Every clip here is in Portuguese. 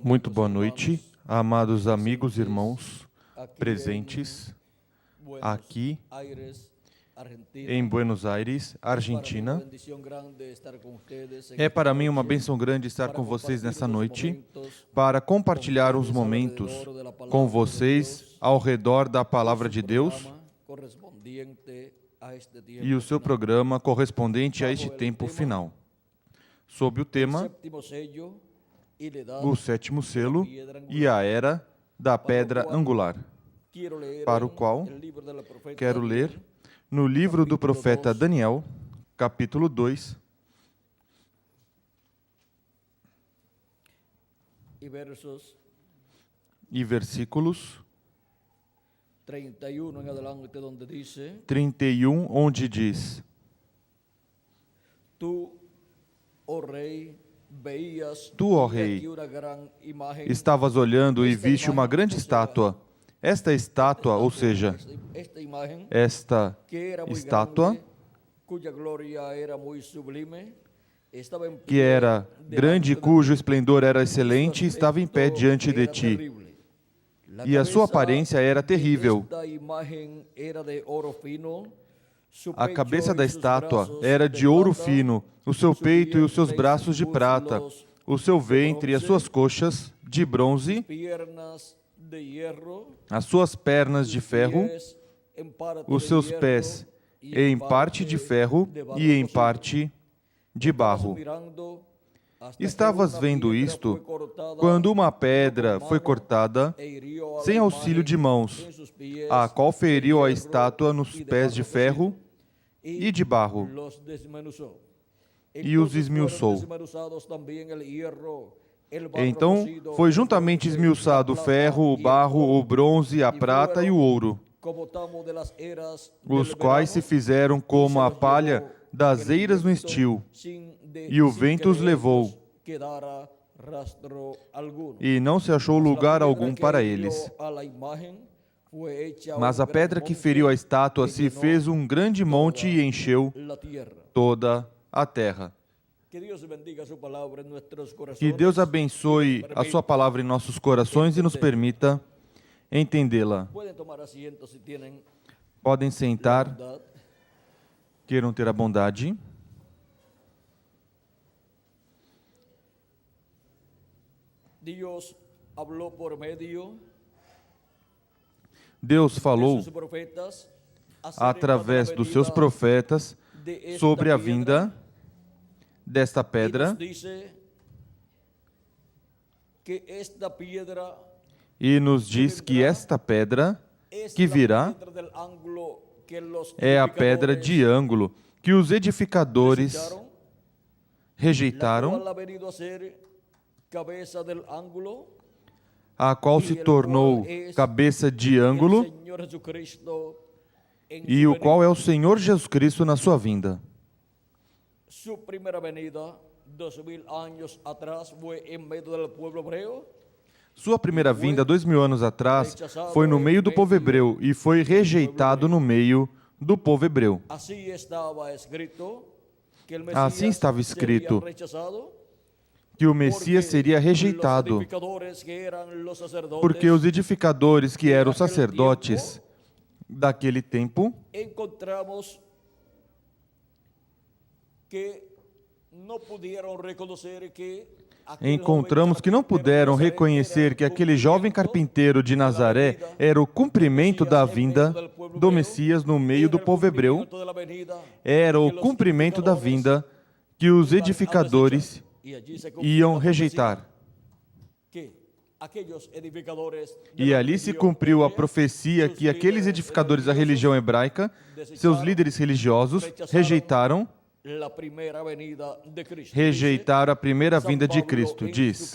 Muito boa noite, amados amigos e irmãos presentes aqui em Buenos Aires, Argentina. É para mim uma bênção grande estar com vocês nessa noite para compartilhar uns momentos com vocês ao redor da Palavra de Deus e o seu programa correspondente a este tempo final, sob o tema O Sétimo Selo e a Era da Pedra Angular, para o qual quero ler no livro do profeta Daniel, capítulo 2, e versículos 31, onde diz: Tu, ó Rei, estavas olhando e viste uma grande estátua. Esta estátua, ou seja, esta estátua, que era grande e cujo esplendor era excelente, estava em pé diante de ti. E a sua aparência era terrível. A cabeça da estátua era de ouro fino, o seu peito e os seus braços de prata, o seu ventre e as suas coxas de bronze, as suas pernas de ferro, os seus pés em parte de ferro e em parte de barro. Estavas vendo isto quando uma pedra foi cortada sem auxílio de mãos, a qual feriu a estátua nos pés de ferro e de barro, e os esmiuçou. Então foi juntamente esmiuçado o ferro, o barro, o bronze, a prata e o ouro, os quais se fizeram como a palha das eiras no estio, e o vento os levou, e não se achou lugar algum para eles. Mas a pedra que feriu a estátua se fez um grande monte e encheu toda a terra. Que Deus abençoe a sua palavra em nossos corações e nos permita entendê-la. Podem sentar, queiram ter a bondade. Deus falou através dos seus profetas sobre a vinda desta pedra e nos diz que esta pedra que virá é a pedra de ângulo que os edificadores rejeitaram, a qual se tornou cabeça de ângulo, e o qual é o Senhor Jesus Cristo na sua vinda. Sua primeira vinda, 2000 anos atrás, foi no meio do povo hebreu e foi rejeitado no meio do povo hebreu. Assim estava escrito que o Messias seria rejeitado, porque os edificadores, que eram os sacerdotes daquele tempo, encontramos que não puderam reconhecer que aquele jovem carpinteiro de Nazaré era o cumprimento da vinda do Messias no meio do povo hebreu, era o cumprimento da vinda que os edificadores iam rejeitar. E ali se cumpriu a profecia que aqueles edificadores da religião hebraica, seus líderes religiosos, rejeitaram a primeira vinda de Cristo. Diz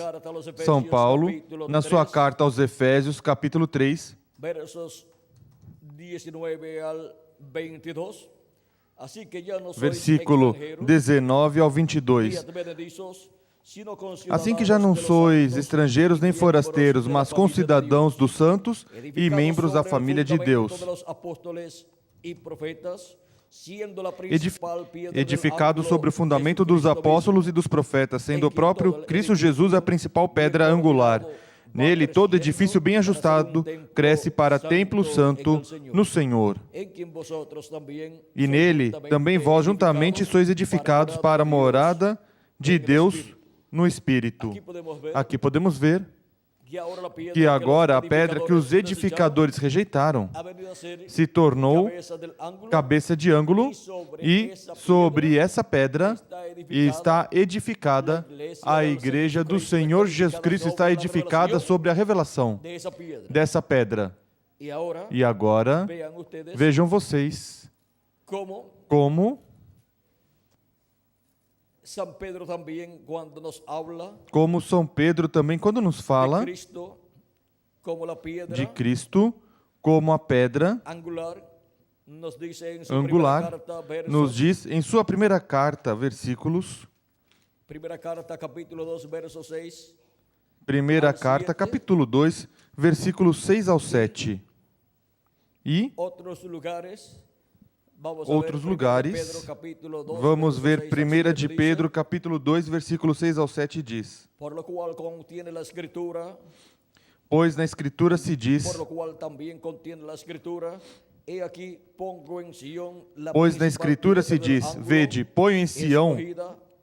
São Paulo, na sua carta aos Efésios, capítulo 3, versículo 19 ao 22. Assim que já não sois estrangeiros nem forasteiros, mas concidadãos dos santos e membros da família de Deus, edificado sobre o fundamento dos apóstolos e dos profetas, sendo o próprio Cristo Jesus a principal pedra angular. Nele, todo edifício bem ajustado cresce para templo santo no Senhor. E nele, também vós juntamente sois edificados para a morada de Deus no Espírito. Aqui podemos ver que agora a pedra que os edificadores rejeitaram se tornou cabeça de ângulo, e sobre essa pedra está edificada a igreja do Senhor Jesus Cristo, está edificada sobre a revelação dessa pedra. E agora, vejam vocês como São Pedro também, quando nos fala de Cristo como a pedra angular, nos diz em sua primeira carta, versículos... Primeira carta, capítulo 2, versículos 6 ao 7. E outros lugares, vamos ver 1 de Pedro, capítulo 2, versículo 6 ao 7, diz: Pois na Escritura se diz, vede, ponho em Sião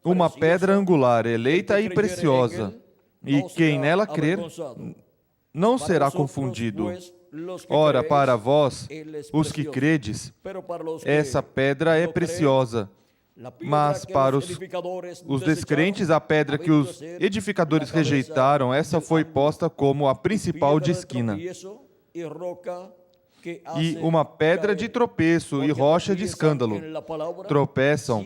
uma pedra angular, eleita e preciosa, e quem nela crer não será confundido. Ora, para vós, os que credes, essa pedra é preciosa, mas para os descrentes, a pedra que os edificadores rejeitaram, essa foi posta como a principal de esquina, e uma pedra de tropeço e rocha de escândalo. Tropeçam,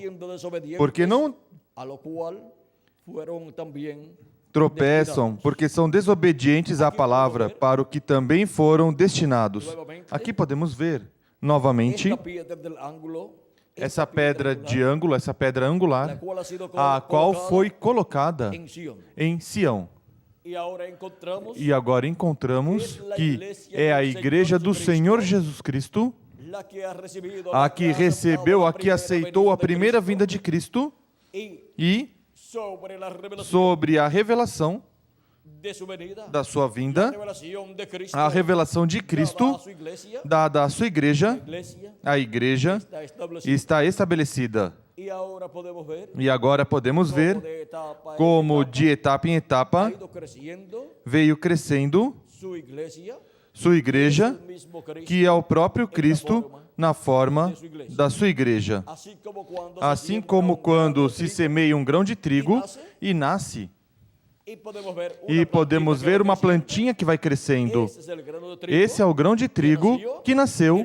porque são desobedientes à palavra, para o que também foram destinados. Aqui podemos ver, novamente, essa pedra de ângulo, essa pedra angular, a qual foi colocada em Sião. E agora encontramos que é a igreja do Senhor Jesus Cristo, a que recebeu, a que aceitou a primeira vinda de Cristo, e sobre a revelação da sua vinda, a revelação de Cristo dada à sua igreja, a igreja está estabelecida. E agora podemos ver como de etapa em etapa veio crescendo sua igreja, que é o próprio Cristo na forma da sua igreja. Assim como quando se semeia um grão de trigo e nasce, e podemos ver uma plantinha que vai crescendo. Esse é o grão de trigo que nasceu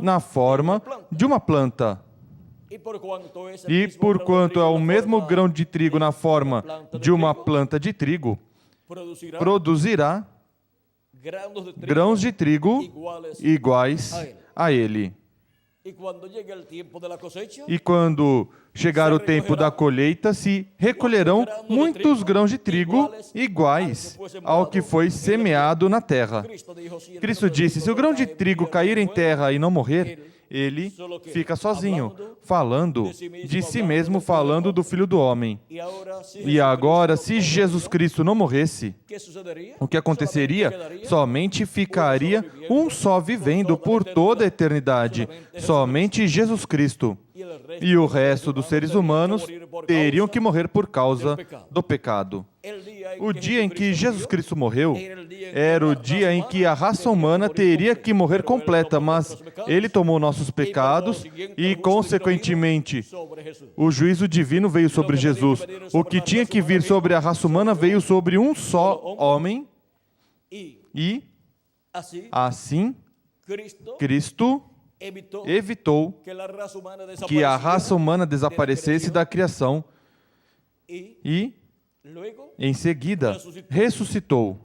na forma de uma planta. E porquanto é o mesmo grão de trigo na forma de uma planta de trigo, produzirá grãos de trigo iguais a ele. E quando chegar o tempo da colheita, se recolherão muitos grãos de trigo iguais ao que foi semeado na terra. Cristo disse, se o grão de trigo cair em terra e não morrer, ele fica sozinho, falando de si mesmo, falando do Filho do Homem. E agora, se Jesus Cristo não morresse, o que aconteceria? Somente ficaria um só vivendo por toda a eternidade, somente Jesus Cristo. E o resto dos seres humanos teriam que morrer por causa do pecado. O dia em que Jesus Cristo morreu era o dia em que a raça humana teria que morrer completa, mas Ele tomou nossos pecados e, consequentemente, o juízo divino veio sobre Jesus. O que tinha que vir sobre a raça humana veio sobre um só homem e, assim, Cristo evitou que a raça humana desaparecesse da criação e, em seguida, ressuscitou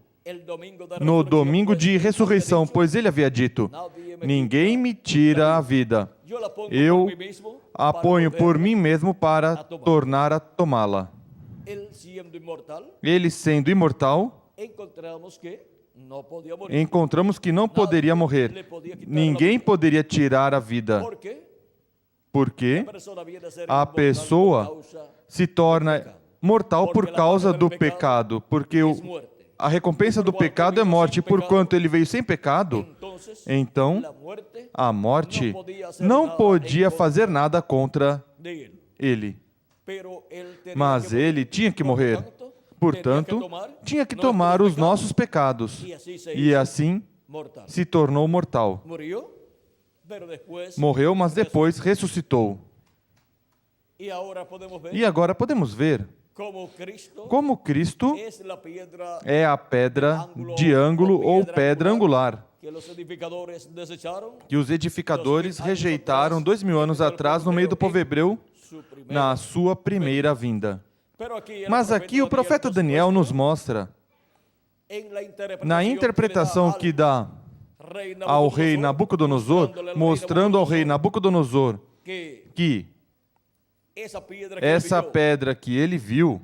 no domingo de ressurreição, pois ele havia dito, ninguém me tira a vida, eu a ponho por mim mesmo para tornar a tomá-la. Ele sendo imortal, encontramos que não poderia morrer. Ninguém poderia tirar a vida. porque a pessoa se torna mortal por causa do pecado, porque a recompensa do pecado é morte, e porquanto ele veio sem pecado, então a morte não podia fazer nada contra ele. Mas ele tinha que morrer, portanto, tinha que tomar os nossos pecados, e assim se tornou mortal. Morreu, mas depois ressuscitou. E agora podemos ver como Cristo é a pedra de ângulo ou pedra angular que os edificadores rejeitaram 2000 anos atrás no meio do povo hebreu na sua primeira vinda. Mas aqui o profeta Daniel nos mostra, na interpretação que dá ao rei Nabucodonosor, mostrando ao rei Nabucodonosor que essa pedra que ele viu,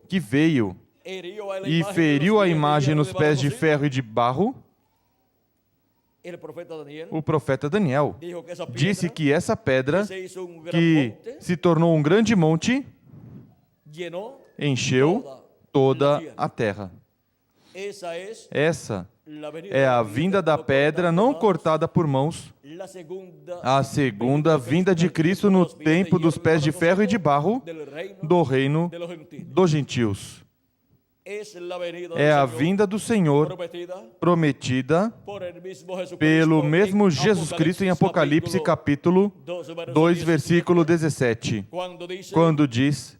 que veio e feriu a imagem nos pés de ferro e de barro, o profeta Daniel disse que essa pedra, que se tornou um grande monte, encheu toda a terra. Essa é a vinda da pedra não cortada por mãos, a segunda vinda de Cristo no tempo dos pés de ferro e de barro do reino dos gentios. É a vinda do Senhor prometida pelo mesmo Jesus Cristo em Apocalipse capítulo 2, versículo 17, quando diz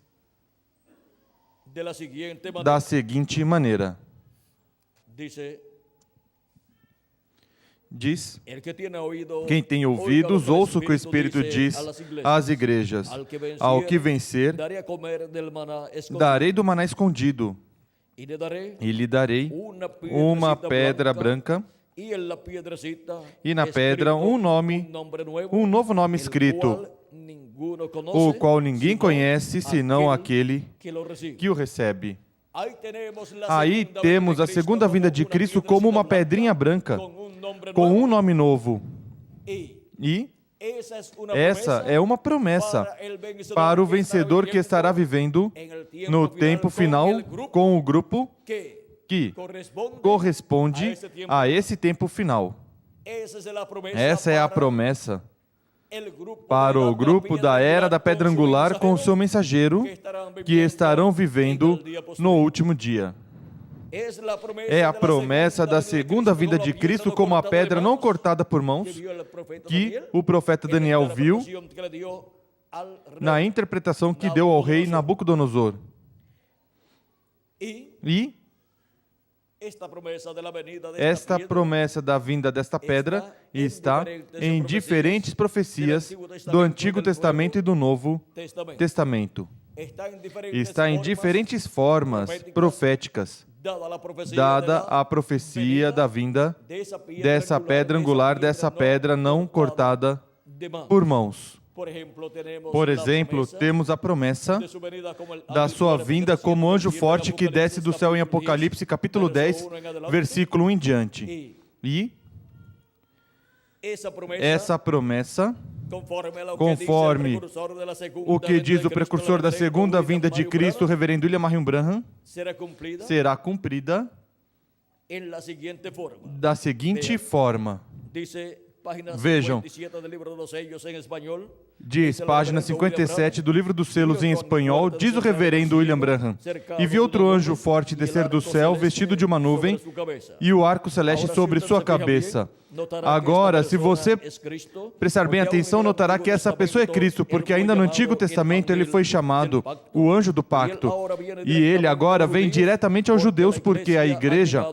da seguinte maneira: diz, quem tem ouvidos, ouça o que o Espírito diz às igrejas. Ao que vencer, darei do maná escondido, e lhe darei uma pedra branca, e na pedra um novo nome escrito, o qual ninguém conhece, senão aquele que o recebe. Aí temos a segunda vinda de Cristo como uma pedrinha branca, com um nome novo. E essa é uma promessa para o vencedor que estará vivendo no tempo final com o grupo que corresponde a esse tempo final. Essa é a promessa para o grupo da era da pedra angular com o seu mensageiro, que estarão vivendo no último dia. É a promessa da segunda vinda de Cristo como a pedra não cortada por mãos, que o profeta Daniel viu na interpretação que deu ao rei Nabucodonosor. E esta promessa da vinda desta pedra está em diferentes profecias do Antigo Testamento e do Novo Testamento. Está em diferentes formas proféticas, dada a profecia da vinda dessa pedra angular, dessa pedra não cortada por mãos. Por exemplo, temos a promessa da sua vinda como anjo forte que desce do céu em Apocalipse capítulo 10, versículo 1 em diante. E essa promessa, conforme o que diz o precursor da segunda vinda de Cristo, o reverendo William Marion Branham, será cumprida da seguinte forma. Vejam, diz, página 57 do livro dos selos em espanhol, diz o reverendo William Branham: e vi outro anjo forte descer do céu, vestido de uma nuvem, e o arco celeste sobre sua cabeça. Agora, se você prestar bem atenção, notará que essa pessoa é Cristo, porque ainda no Antigo Testamento ele foi chamado o anjo do pacto. E ele agora vem diretamente aos judeus, porque a igreja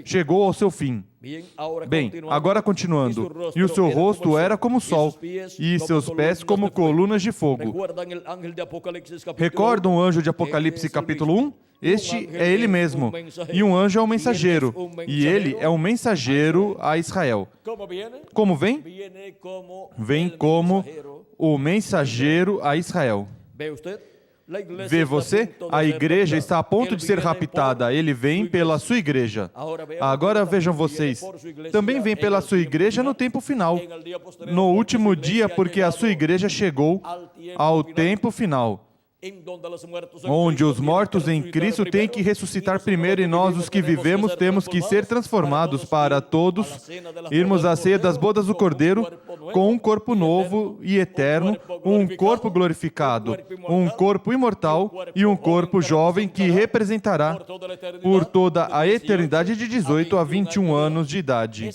chegou ao seu fim. Bem, agora continuando. E o seu rosto era como o sol, e seus pés como colunas de fogo. Recordam o anjo de Apocalipse capítulo 1? Este é ele mesmo. E um anjo é um mensageiro. E ele é um mensageiro a Israel. Como vem? Vem como o mensageiro a Israel. Vê você? A igreja está a ponto de ser raptada. Ele vem pela sua igreja. Agora vejam vocês. Também vem pela sua igreja no tempo final. No último dia, porque a sua igreja chegou ao tempo final, onde os mortos em Cristo têm que ressuscitar primeiro e nós, os que vivemos, temos que ser transformados para todos irmos à ceia das bodas do Cordeiro com um corpo novo e eterno, um corpo glorificado, um corpo imortal e um corpo jovem que representará por toda a eternidade de 18 a 21 anos de idade.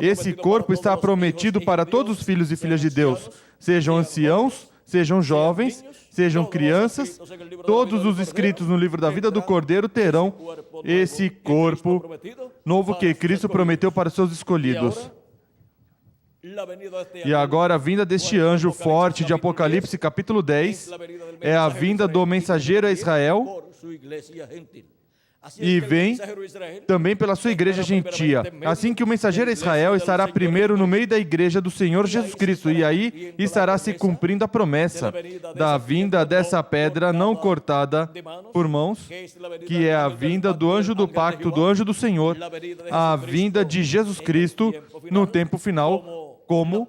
Esse corpo está prometido para todos os filhos e filhas de Deus, sejam anciãos, sejam jovens, sejam crianças, todos os inscritos no livro da vida do Cordeiro terão esse corpo novo que Cristo prometeu para os seus escolhidos. E agora a vinda deste anjo forte de Apocalipse capítulo 10 é a vinda do mensageiro a Israel e vem também pela sua igreja gentia. Assim que o mensageiro a Israel estará primeiro no meio da igreja do Senhor Jesus Cristo, e aí estará se cumprindo a promessa da vinda dessa pedra não cortada por mãos, que é a vinda do anjo do pacto, do anjo do Senhor, a vinda de Jesus Cristo no tempo final, como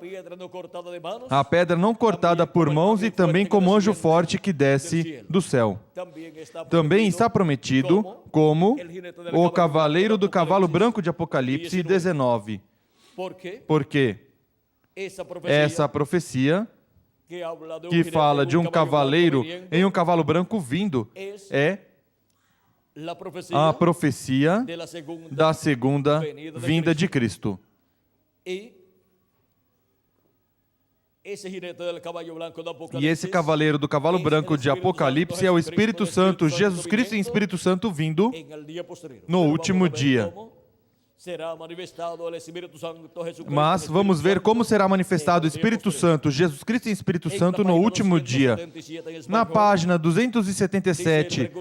a pedra não cortada por mãos e também como anjo forte que desce do céu. Também está prometido como o cavaleiro do cavalo branco de Apocalipse 19. Porque essa profecia que fala de um cavaleiro em um cavalo branco vindo é a profecia da segunda vinda de Cristo. E esse cavaleiro do cavalo branco de Apocalipse é o Espírito Santo, Jesus Cristo em Espírito Santo vindo no último dia. Mas vamos ver como será manifestado o Espírito Santo, Jesus Cristo em Espírito Santo no último dia. Na página 277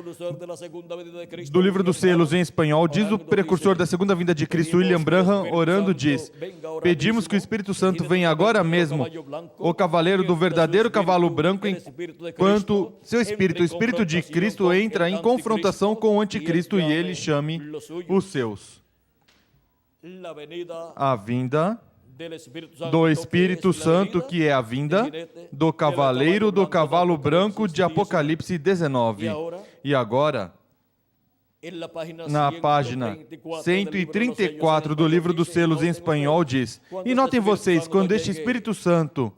do livro dos selos em espanhol, diz o precursor da segunda vinda de Cristo, William Branham, orando, diz: pedimos que o Espírito Santo venha agora mesmo, o cavaleiro do verdadeiro cavalo branco, enquanto seu Espírito, o Espírito de Cristo, entra em confrontação com o anticristo e ele chame os seus. A vinda do Espírito Santo, que é a vinda do cavaleiro do cavalo branco de Apocalipse 19. E agora, na página 134 do livro dos selos em espanhol diz: e notem vocês, quando este Espírito Santo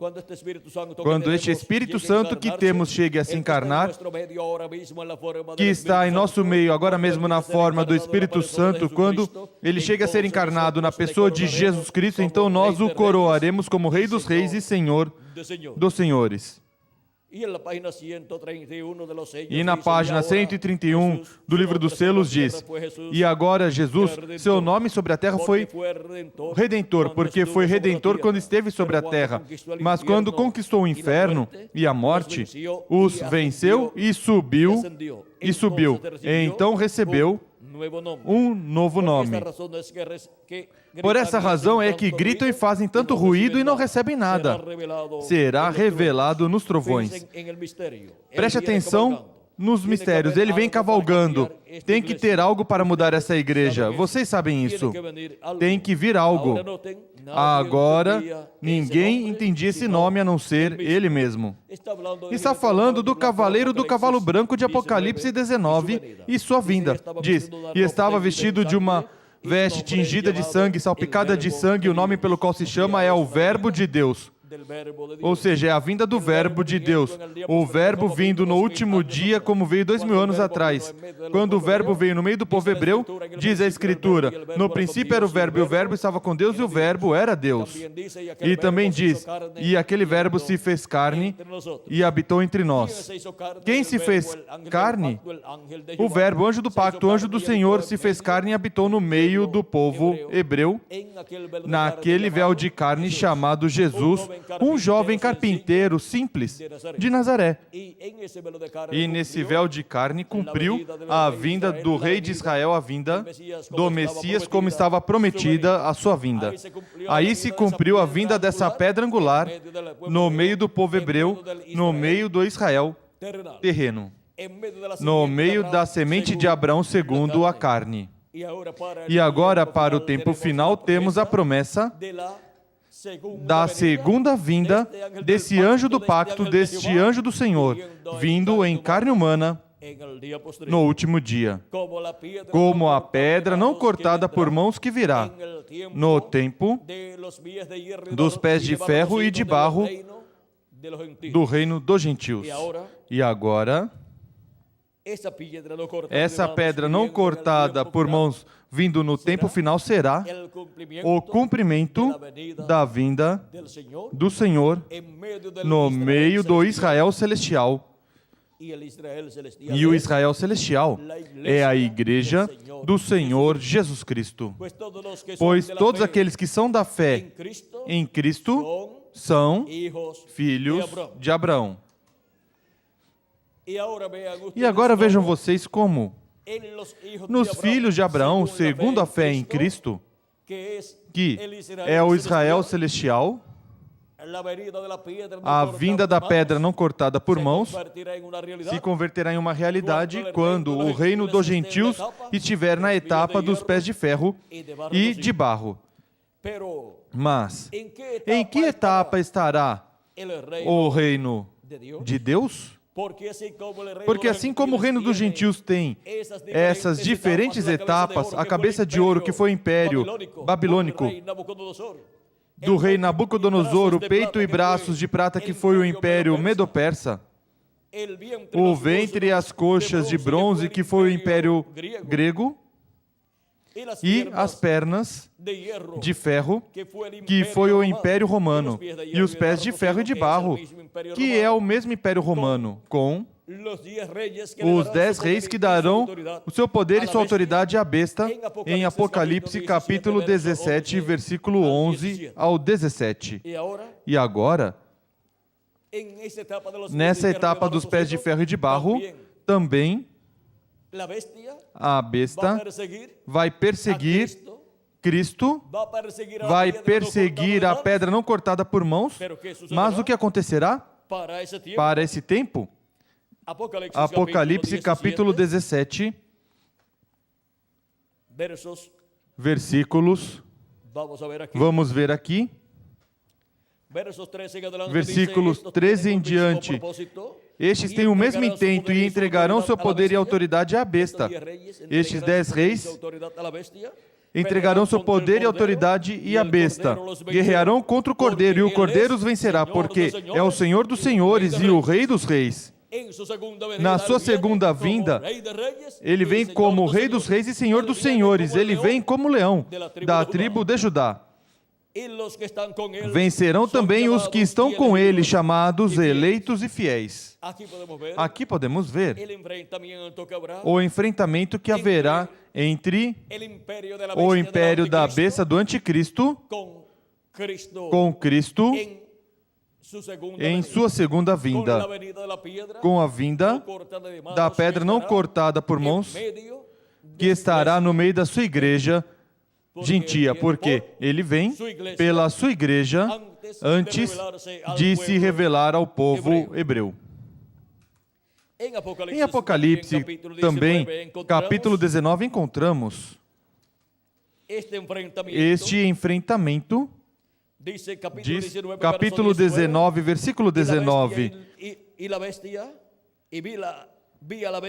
que temos chegue a se encarnar, que está em nosso meio agora mesmo na forma do Espírito Santo, quando ele chega a ser encarnado na pessoa de Jesus Cristo, então nós o coroaremos como Rei dos Reis e Senhor dos Senhores. E na página 131 do livro dos selos diz: e agora Jesus, seu nome sobre a terra foi Redentor, porque foi Redentor quando esteve sobre a terra, mas quando conquistou o inferno e a morte, os venceu e subiu, então recebeu um novo nome. Por essa razão é que gritam e fazem tanto ruído e não recebem nada. Será revelado nos trovões. Preste atenção nos mistérios. Ele vem cavalgando. Tem que ter algo para mudar essa igreja. Vocês sabem isso. Tem que vir algo. Agora, ninguém entendia esse nome a não ser ele mesmo. Está falando do cavaleiro do cavalo branco de Apocalipse 19 e sua vinda. Diz: e estava vestido de uma veste tingida de sangue, salpicada de sangue, o nome pelo qual se chama é o Verbo de Deus. Ou seja, é a vinda do Verbo de Deus. O Verbo vindo no último dia, como veio 2000 anos atrás. Quando o Verbo veio no meio do povo hebreu, diz a Escritura: no princípio era o Verbo, e o Verbo estava com Deus, e o Verbo era Deus. E também diz: e aquele Verbo se fez carne e habitou entre nós. Quem se fez carne? O Verbo, o anjo do pacto, o anjo do Senhor, se fez carne e habitou no meio do povo hebreu, naquele véu de carne chamado Jesus, um jovem carpinteiro simples de Nazaré. E nesse véu de carne cumpriu a vinda do rei de Israel, a vinda do Messias, como estava prometida a sua vinda. Aí se cumpriu a vinda dessa pedra angular no meio do povo hebreu, no meio do Israel, terreno, no meio da semente de Abraão segundo a carne. E agora, para o tempo final, temos a promessa da segunda vinda desse anjo do pacto, deste anjo do Senhor, vindo em carne humana no último dia, como a pedra não cortada por mãos que virá, no tempo dos pés de ferro e de barro do reino dos gentios. E agora, essa pedra não cortada por mãos vindo no tempo final será o cumprimento da vinda do Senhor no meio do Israel celestial. E o Israel celestial é a igreja do Senhor Jesus Cristo. Pois todos aqueles que são da fé em Cristo são filhos de Abraão. E agora vejam vocês como, nos filhos de Abraão, segundo a fé em Cristo, que é o Israel celestial, a vinda da pedra não cortada por mãos se converterá em uma realidade quando o reino dos gentios estiver na etapa dos pés de ferro e de barro. Mas, em que etapa estará o reino de Deus? Porque assim como o reino dos gentios tem essas diferentes etapas, a cabeça de ouro que foi o império babilônico, do rei Nabucodonosor, o peito e braços de prata que foi o império medo-persa, o ventre e as coxas de bronze que foi o império grego, e as pernas de ferro, que foi o Império Romano, e os pés de ferro e de barro, que é o mesmo Império Romano, com os 10 reis que darão o seu poder e sua autoridade à besta, em Apocalipse capítulo 17, versículo 11 ao 17. E agora, nessa etapa dos pés de ferro e de barro, também a besta vai perseguir Cristo, vai perseguir a pedra não cortada por mãos, mas o que acontecerá para esse tempo? Apocalipse capítulo 17, versículos, vamos ver aqui, versículos 13 em diante. Estes têm o mesmo intento e entregarão seu poder e autoridade à besta. Estes 10 reis entregarão seu poder e autoridade e a besta. Guerrearão contra o Cordeiro, e o Cordeiro os vencerá, porque é o Senhor dos senhores e o Rei dos reis. Na sua segunda vinda, ele vem como Rei dos reis e Senhor dos senhores. Ele vem como leão da tribo de Judá. Vencerão também os que estão com ele, chamados eleitos e fiéis. Aqui podemos ver o enfrentamento que haverá entre o império da besta do anticristo com Cristo em sua segunda vinda, com a vinda da pedra não cortada por mãos, que estará no meio da sua igreja gentia, porque ele vem pela sua igreja antes de se revelar ao povo hebreu. Em Apocalipse, também, capítulo 19, encontramos este enfrentamento. Diz, capítulo 19, versículo 19,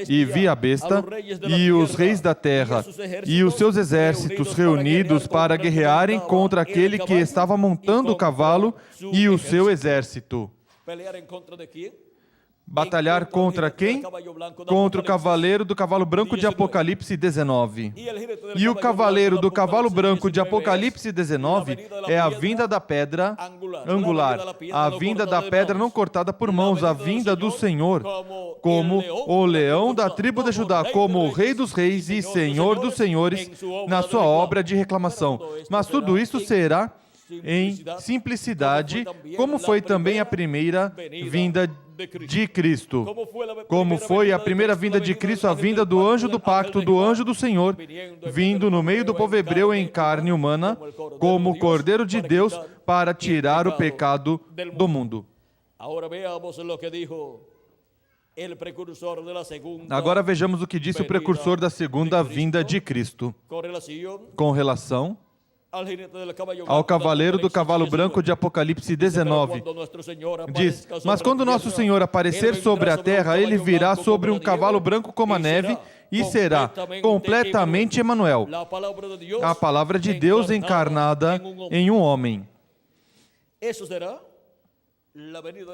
e vi a besta e os reis da terra e os seus exércitos reunidos para guerrearem contra aquele que estava montando o cavalo e o seu exército. Batalhar contra quem? Contra o cavaleiro do cavalo branco de Apocalipse 19. E o cavaleiro do cavalo branco de Apocalipse 19 é a vinda da pedra angular, a vinda da pedra não cortada por mãos, a vinda do Senhor, como o leão da tribo de Judá, como o Rei dos reis e Senhor dos senhores, na sua obra de reclamação. Mas tudo isso será em simplicidade, como foi também a primeira vinda de Cristo. Como foi a primeira vinda de Cristo, a vinda do anjo do pacto, do anjo do Senhor, vindo no meio do povo hebreu em carne humana, como o Cordeiro de Deus, para tirar o pecado do mundo. Agora vejamos o que disse o precursor da segunda vinda de Cristo, com relação ao cavaleiro do cavalo branco de Apocalipse 19. Diz: mas quando nosso Senhor aparecer sobre a terra, ele virá sobre um cavalo branco como a neve e será completamente Emanuel, a palavra de Deus encarnada em um homem.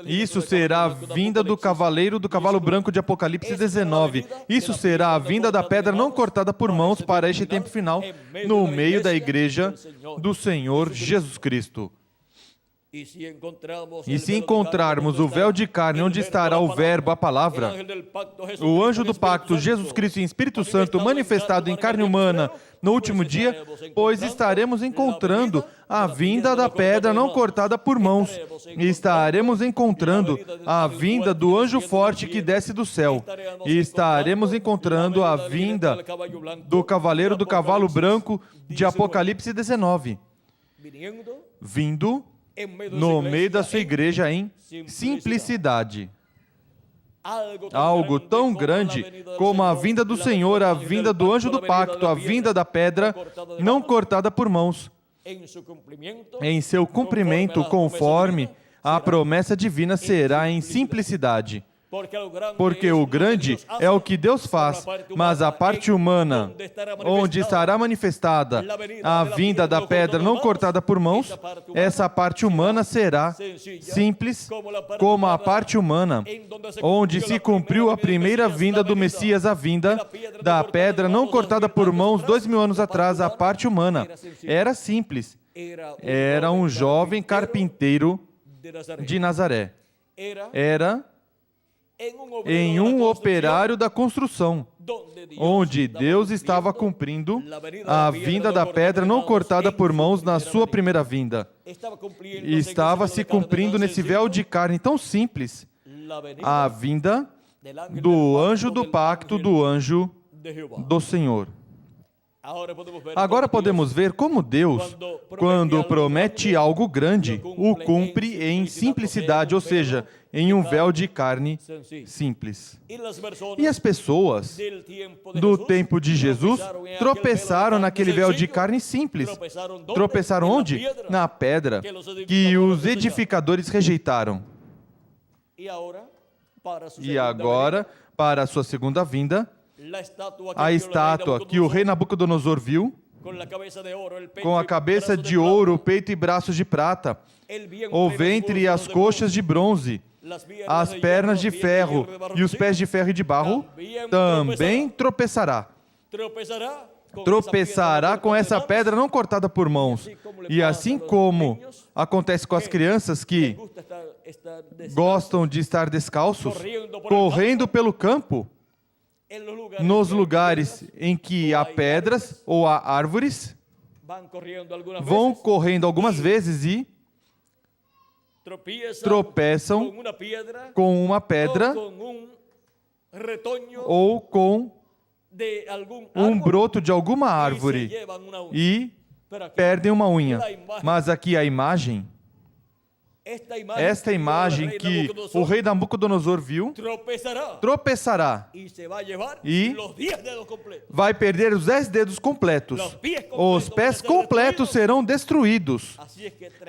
Isso será a vinda do cavaleiro do cavalo branco de Apocalipse 19. Isso será a vinda da pedra não cortada por mãos para este tempo final, no meio da igreja do Senhor Jesus Cristo. E se encontrarmos o véu de carne onde estará o verbo, a palavra, o anjo do pacto, Jesus Cristo em Espírito Santo, manifestado em carne humana no último dia, pois estaremos encontrando a vinda da pedra não cortada por mãos, e estaremos encontrando a vinda do anjo forte que desce do céu, e estaremos encontrando a vinda do cavaleiro do cavalo branco de Apocalipse 19, vindo no meio da sua igreja em simplicidade. Algo tão grande como a vinda do Senhor, a vinda do anjo do pacto, a vinda da pedra não cortada por mãos, em seu cumprimento, conforme a promessa divina, será em simplicidade. Porque o grande é o que Deus faz, mas a parte humana, onde estará manifestada a vinda da pedra não cortada por mãos, essa parte humana será simples como a parte humana, onde se cumpriu a primeira vinda do Messias, a vinda da pedra não cortada por mãos 2000 anos atrás. A parte humana era simples. Era um jovem carpinteiro de Nazaré. Era em um operário da construção, onde Deus estava cumprindo a vinda da pedra não cortada por mãos na sua primeira vinda. Estava se cumprindo nesse véu de carne tão simples, a vinda do anjo do pacto, do anjo do Senhor. Agora podemos ver como Deus, quando promete algo grande, o cumpre em simplicidade, ou seja, em um véu de carne simples. E as pessoas do tempo de Jesus tropeçaram naquele véu de carne simples. Tropeçaram onde? Na pedra que os edificadores rejeitaram. E agora, para a sua segunda vinda, a estátua que o rei Nabucodonosor viu, com a cabeça de ouro, o peito e braços de prata, o ventre e as coxas de bronze, as pernas de ferro e os pés de ferro e de barro, também tropeçará. Tropeçará com essa pedra não cortada por mãos. E assim como acontece com as crianças que gostam de estar descalços, correndo pelo campo, nos lugares em que há pedras ou há árvores, vão correndo algumas vezes e tropeçam com uma pedra ou com um broto de alguma árvore e perdem uma unha. Mas aqui a imagem, esta imagem que o rei Nabucodonosor viu, tropeçará e vai perder os 10 dedos completos. Os pés completos serão destruídos.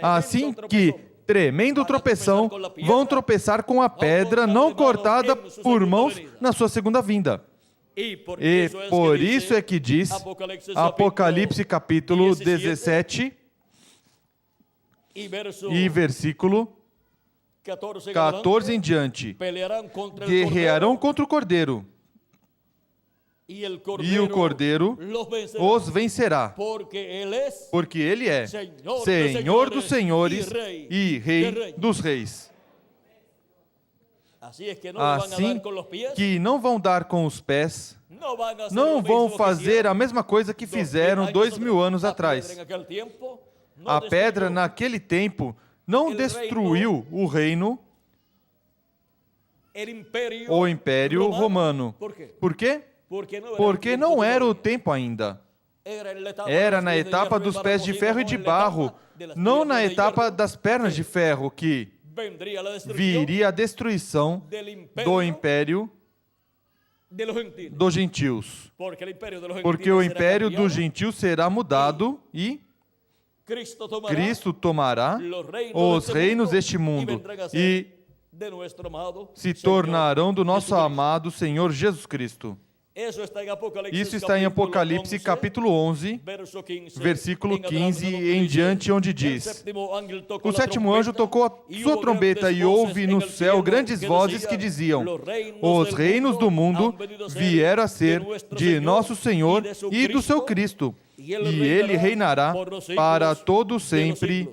Assim que, tremendo tropeção, vão tropeçar com a pedra não cortada por mãos na sua segunda vinda. E por isso é que diz Apocalipse capítulo 17 e versículo 14 em diante: guerrearão contra o Cordeiro, e o Cordeiro os vencerá, porque Ele é Senhor dos senhores e Rei dos reis. Assim que não vão dar com os pés, não vão fazer a mesma coisa que fizeram 2000 anos atrás. A pedra, naquele tempo, não destruiu o reino, o Império Romano. Por quê? Porque não era o tempo ainda. Era na etapa dos pés de ferro e de barro, não na etapa das pernas de ferro, que viria a destruição do império dos gentios. Porque o império dos gentios será mudado e Cristo tomará os reinos deste mundo e se tornarão do nosso amado Senhor Jesus Cristo. Isso está em Apocalipse capítulo 11, versículo 15 e em diante, onde diz: o sétimo anjo tocou a sua trombeta e houve no céu grandes vozes que diziam: os reinos do mundo vieram a ser de nosso Senhor e do seu Cristo, e ele reinará para todo sempre.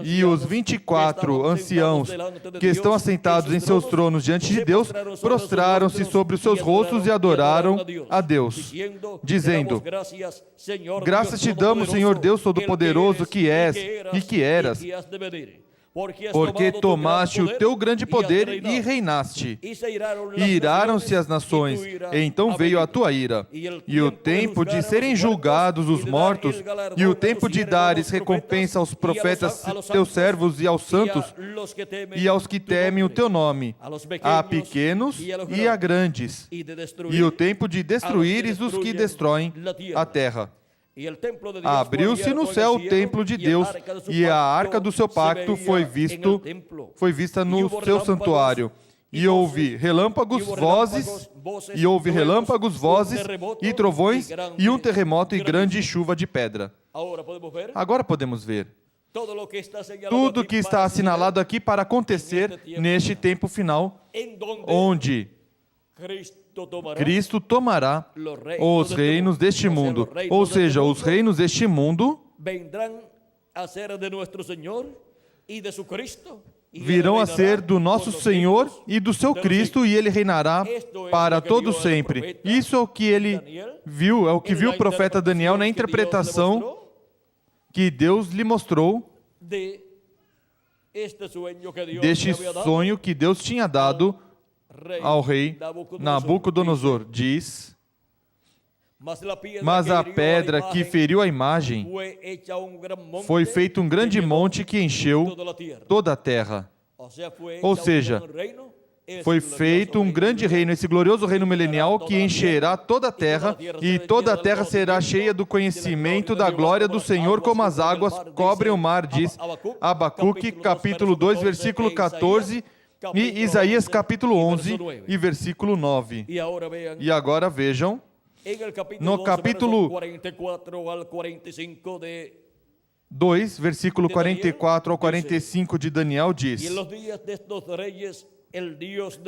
E os 24 anciãos que estão assentados em seus tronos diante de Deus prostraram-se sobre os seus rostos e adoraram a Deus, dizendo: graças te damos, Senhor Deus Todo-Poderoso, que és e que eras, porque tomaste o teu grande poder e reinaste. E iraram-se as nações, e então veio a tua ira, e o tempo de serem julgados os mortos, e o tempo de dares recompensa aos profetas teus servos e aos santos, e aos que temem o teu nome, a pequenos e a grandes, e o tempo de destruíres os que destroem a terra. Abriu-se no céu o templo de Deus, e a arca do seu pacto foi vista no seu santuário. E houve relâmpagos, vozes, e trovões, e um terremoto e grande chuva de pedra. Agora podemos ver tudo que está assinalado aqui para acontecer neste tempo final, onde Cristo tomará os reinos deste mundo. Ou seja, os reinos deste mundo virão a ser do nosso Senhor e do seu Cristo, e ele reinará para todo sempre. Isso é o que ele viu, é o que viu o profeta Daniel na interpretação que Deus lhe mostrou deste sonho que Deus tinha dado ao rei Nabucodonosor. Diz: mas a pedra que feriu a imagem foi feito um grande monte que encheu toda a terra. Ou seja, foi feito um grande reino, esse glorioso reino milenial que encherá toda a terra, e toda a terra será cheia do conhecimento da glória do Senhor, como as águas cobrem o mar, diz Abacuque, capítulo 2, versículo 14, e Isaías capítulo 11 e versículo 9. E agora vejam, no capítulo 2, versículo 44 ao 45 de Daniel diz: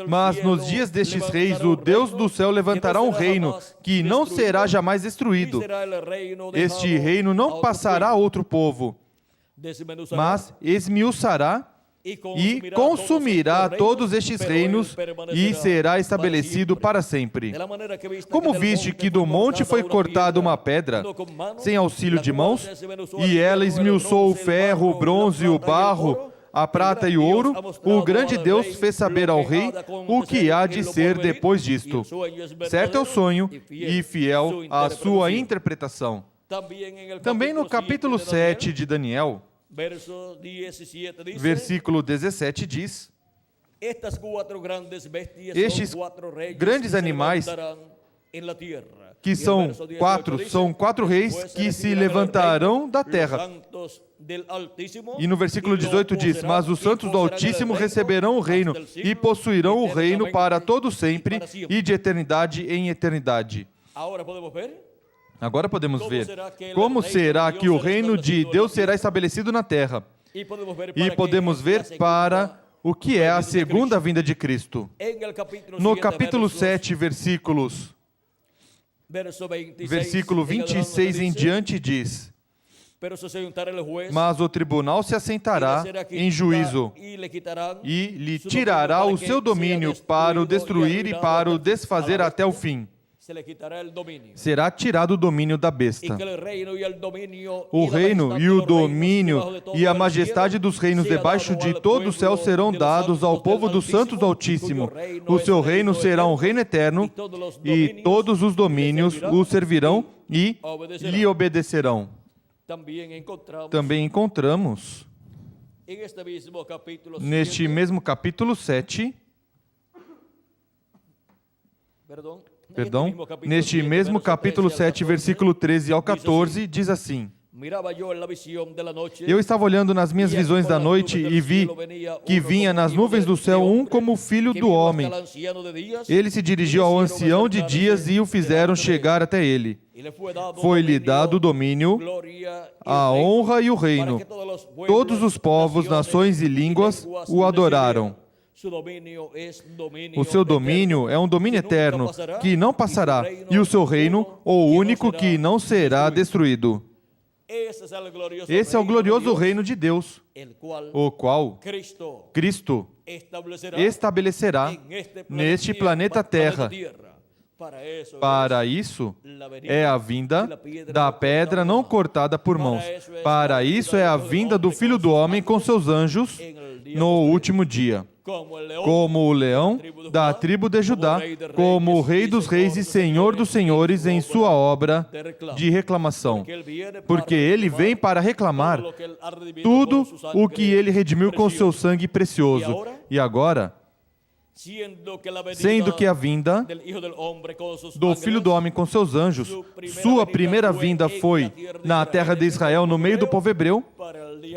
mas nos dias destes reis, o Deus do céu levantará um reino que não será jamais destruído. Este reino não passará a outro povo, mas esmiuçará e consumirá todos estes reinos e será estabelecido para sempre. Como viste que do monte foi cortada uma pedra, sem auxílio de mãos, e ela esmiuçou o ferro, o bronze, o barro, a prata e o ouro, o grande Deus fez saber ao rei o que há de ser depois disto. Certo é o sonho e fiel a sua interpretação. Também no capítulo 7 de Daniel, versículo 17 diz: estes grandes animais, que são quatro reis que se levantarão da terra. E no versículo 18 diz: mas os santos do Altíssimo receberão o reino e possuirão o reino para todo sempre e de eternidade em eternidade. Agora podemos ver como será que o reino de Deus será estabelecido na terra. E podemos ver para o que é a segunda vinda de Cristo. No capítulo 7, versículo 26 em diante diz: mas o tribunal se assentará em juízo e lhe tirará o seu domínio para o destruir e para o desfazer até o fim. Será tirado o domínio da besta. O reino e o domínio e a majestade dos reinos debaixo de todo o céu serão dados ao povo dos santos do Altíssimo. O seu reino será um reino eterno, e todos os domínios o servirão e lhe obedecerão. também encontramos neste mesmo capítulo 7, neste mesmo capítulo 7, versículo 13 ao 14, diz assim: Eu estava olhando nas minhas visões da noite e vi que vinha nas nuvens do céu um como filho do homem. Ele se dirigiu ao ancião de dias e o fizeram chegar até ele. Foi-lhe dado o domínio, a honra e o reino. Todos os povos, nações e línguas o adoraram. O seu domínio é um domínio eterno, que não passará, e o seu reino, o único que não será destruído. Esse é o glorioso reino de Deus, o qual Cristo estabelecerá neste planeta Terra. Para isso é a vinda da pedra não cortada por mãos. Para isso é a vinda do Filho do Homem com seus anjos no último dia. Como o leão da tribo de Judá, como o Rei dos Reis e Senhor dos Senhores em sua obra de reclamação. Porque ele vem para reclamar tudo o que ele redimiu com seu sangue precioso. E agora, sendo que a vinda do Filho do Homem com seus anjos, sua primeira vinda foi na terra de Israel, no meio do povo hebreu,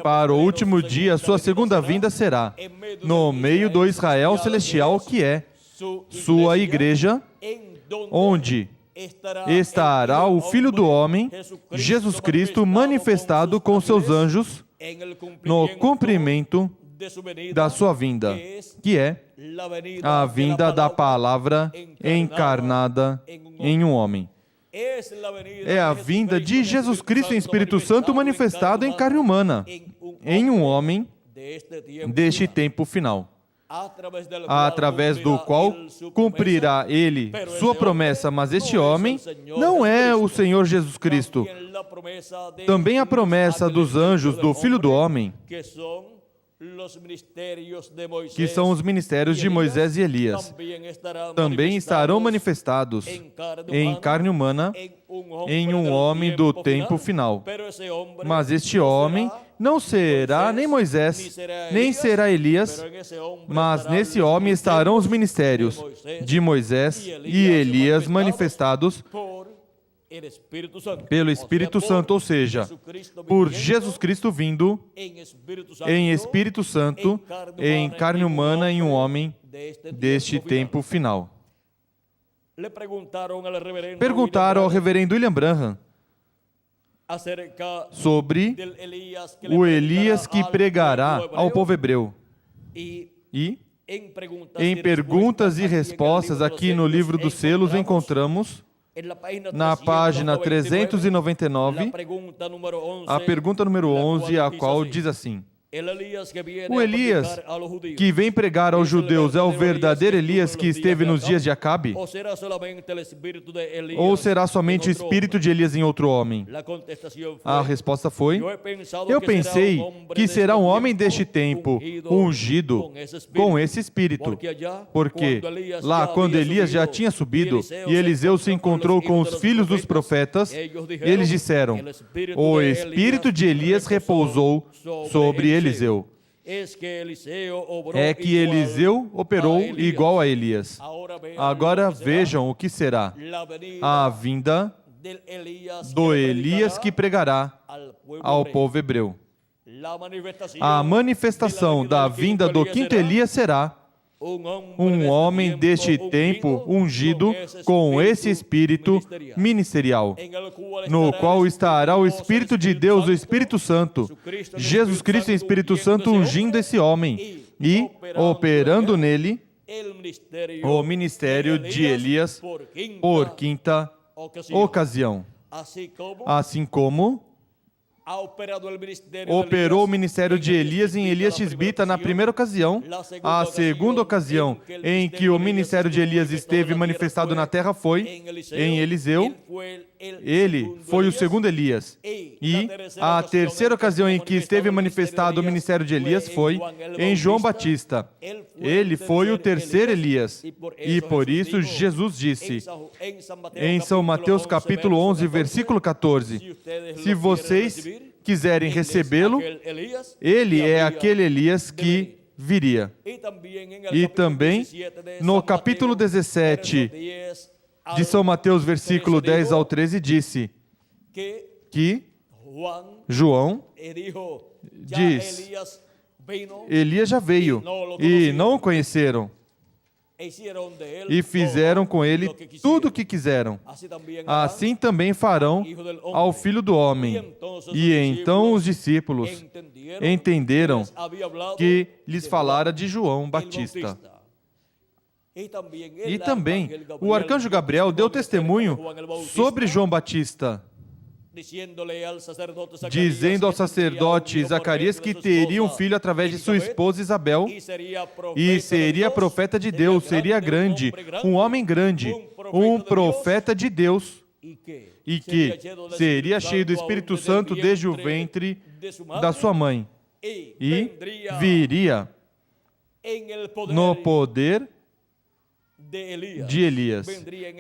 para o último dia, sua segunda vinda será no meio do Israel celestial, que é sua igreja, onde estará o Filho do Homem, Jesus Cristo, manifestado com seus anjos no cumprimento da sua vinda, que é a vinda da palavra encarnada em um homem. É a vinda de Jesus Cristo em Espírito Santo manifestado em carne humana, em um homem deste tempo final, através do qual cumprirá ele sua promessa, mas este homem não é o Senhor Jesus Cristo. Também a promessa dos anjos do Filho do Homem, que são os ministérios de Moisés e Elias, também estarão manifestados em carne humana em um homem do tempo final. Mas este homem não será nem Moisés, nem será Elias, mas nesse homem estarão os ministérios de Moisés e Elias manifestados pelo Espírito Santo, ou seja, por Jesus Cristo vindo em Espírito Santo, em carne humana, em um homem deste tempo final. Perguntaram ao reverendo William Branham sobre o Elias que pregará ao povo hebreu. E, em perguntas e respostas, aqui no livro dos selos, encontramos na página 399, a pergunta número 11, a qual diz assim: o Elias que vem pregar aos judeus é o verdadeiro Elias que esteve nos dias de Acabe? Ou será somente o espírito de Elias em outro homem? A resposta foi: eu pensei que será um homem deste tempo, ungido com esse espírito. Porque lá, quando Elias já tinha subido e Eliseu se encontrou com os filhos dos profetas, eles disseram: o espírito de Elias repousou sobre Eliseu. É que Eliseu operou igual a Elias. Agora vejam o que será a vinda do Elias que pregará ao povo hebreu. A manifestação da vinda do quinto Elias será um homem deste tempo ungido com esse espírito ministerial, no qual estará o Espírito de Deus, o Espírito Santo, Jesus Cristo em Espírito Santo ungindo esse homem e operando nele o ministério de Elias por quinta ocasião. Assim como operou o ministério de Elias em Elias Tisbita na primeira ocasião. A segunda ocasião em que o ministério de Elias esteve manifestado na terra foi em Eliseu. Ele foi o segundo Elias. E a terceira ocasião em que esteve manifestado o ministério de Elias foi em João Batista. Ele foi o terceiro Elias. E por isso Jesus disse em São Mateus capítulo 11, versículo 14: se vocês quiserem recebê-lo, ele é aquele Elias que viria. E também, no capítulo 17 de São Mateus, versículo 10 ao 13, disse que João diz: Elias já veio e não o conheceram, e fizeram com ele tudo o que quiseram. Assim também farão ao Filho do Homem. E então os discípulos entenderam que lhes falara de João Batista. E também o arcanjo Gabriel deu testemunho sobre João Batista, dizendo ao sacerdote Zacarias que teria um filho através de sua esposa Isabel, e seria profeta de Deus, seria grande, um homem grande, um profeta de Deus, e que seria cheio do Espírito Santo desde o ventre da sua mãe, e viria no poder de Elias,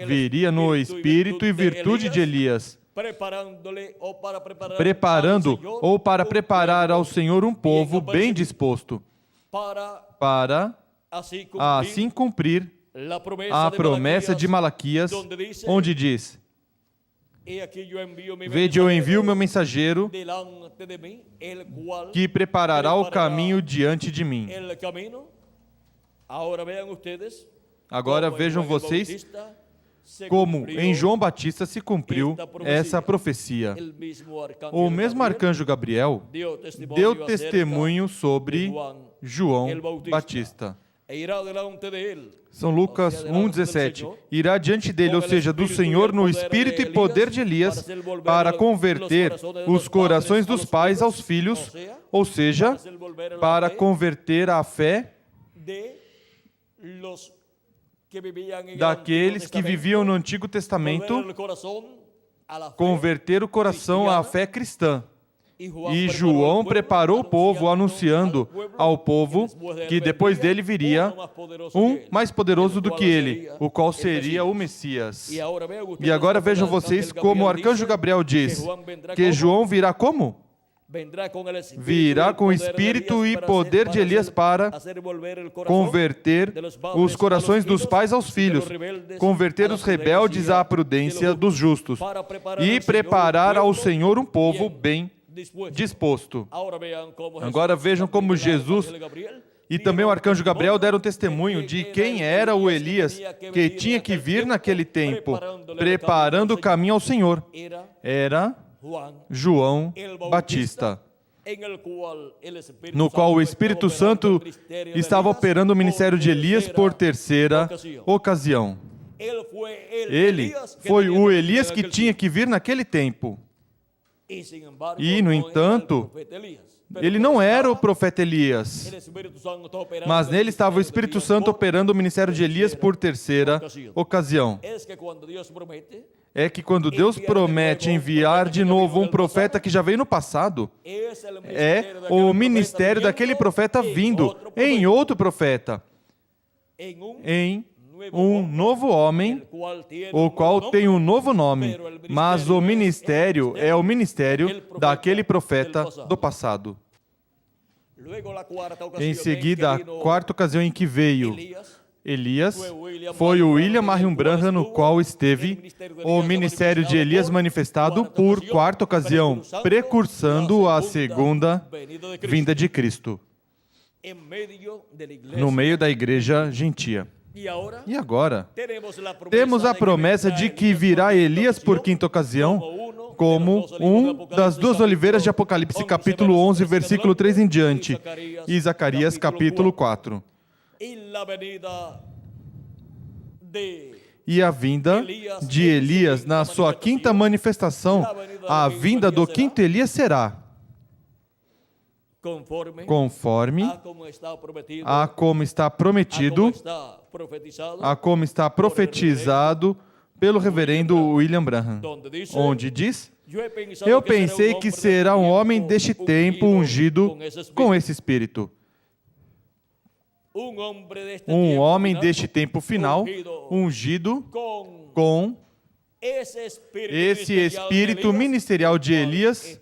viria no espírito e virtude de Elias, preparando ou para preparar ao Senhor um povo bem disposto, para assim cumprir a promessa de Malaquias, onde diz: Vede, eu envio meu mensageiro, que preparará o caminho diante de mim. Agora vejam vocês como em João Batista se cumpriu essa profecia. O mesmo arcanjo Gabriel deu testemunho sobre João Batista. São Lucas 1,17. Irá diante dele, ou seja, do Senhor, no espírito e poder de Elias, para converter os corações dos pais aos filhos, ou seja, para converter a fé daqueles que viviam no Antigo Testamento, converter o coração à fé cristã. E João preparou o povo, anunciando ao povo que depois dele viria um mais poderoso do que ele, o qual seria o Messias. E agora vejam vocês como o arcanjo Gabriel diz que João virá como? Virá com o espírito e poder de Elias para converter os corações dos pais aos filhos, converter os rebeldes à prudência dos justos e preparar ao Senhor um povo bem disposto. Agora vejam como Jesus e também o arcanjo Gabriel deram testemunho de quem era o Elias que tinha que vir naquele tempo, preparando o caminho ao Senhor. Era João Batista, no qual o Espírito Santo estava operando o ministério de Elias por terceira ocasião. Ele foi o Elias que tinha que vir naquele tempo. E, no entanto, ele não era o profeta Elias, mas nele estava o Espírito Santo operando o ministério de Elias por terceira ocasião. É que quando Deus promete enviar de novo um profeta que já veio no passado, é o ministério daquele profeta vindo em outro profeta, em um novo homem, o qual tem um novo nome, mas o ministério é o ministério daquele profeta do passado. Em seguida, a quarta ocasião em que veio Elias foi o William Marion Branham, no qual esteve o ministério de Elias manifestado por quarta ocasião, precursando a segunda vinda de Cristo, no meio da igreja gentia. E agora, temos a promessa de que virá Elias por quinta ocasião, como um das duas oliveiras de Apocalipse, capítulo 11, versículo 3 em diante, e Zacarias, capítulo 4. E a vinda de Elias na sua quinta manifestação, a vinda do quinto Elias será conforme a como está prometido, a como está profetizado pelo reverendo William Branham, onde diz: eu pensei que será um homem deste tempo ungido com esse Espírito. Um homem deste tempo final, ungido com esse espírito ministerial de Elias,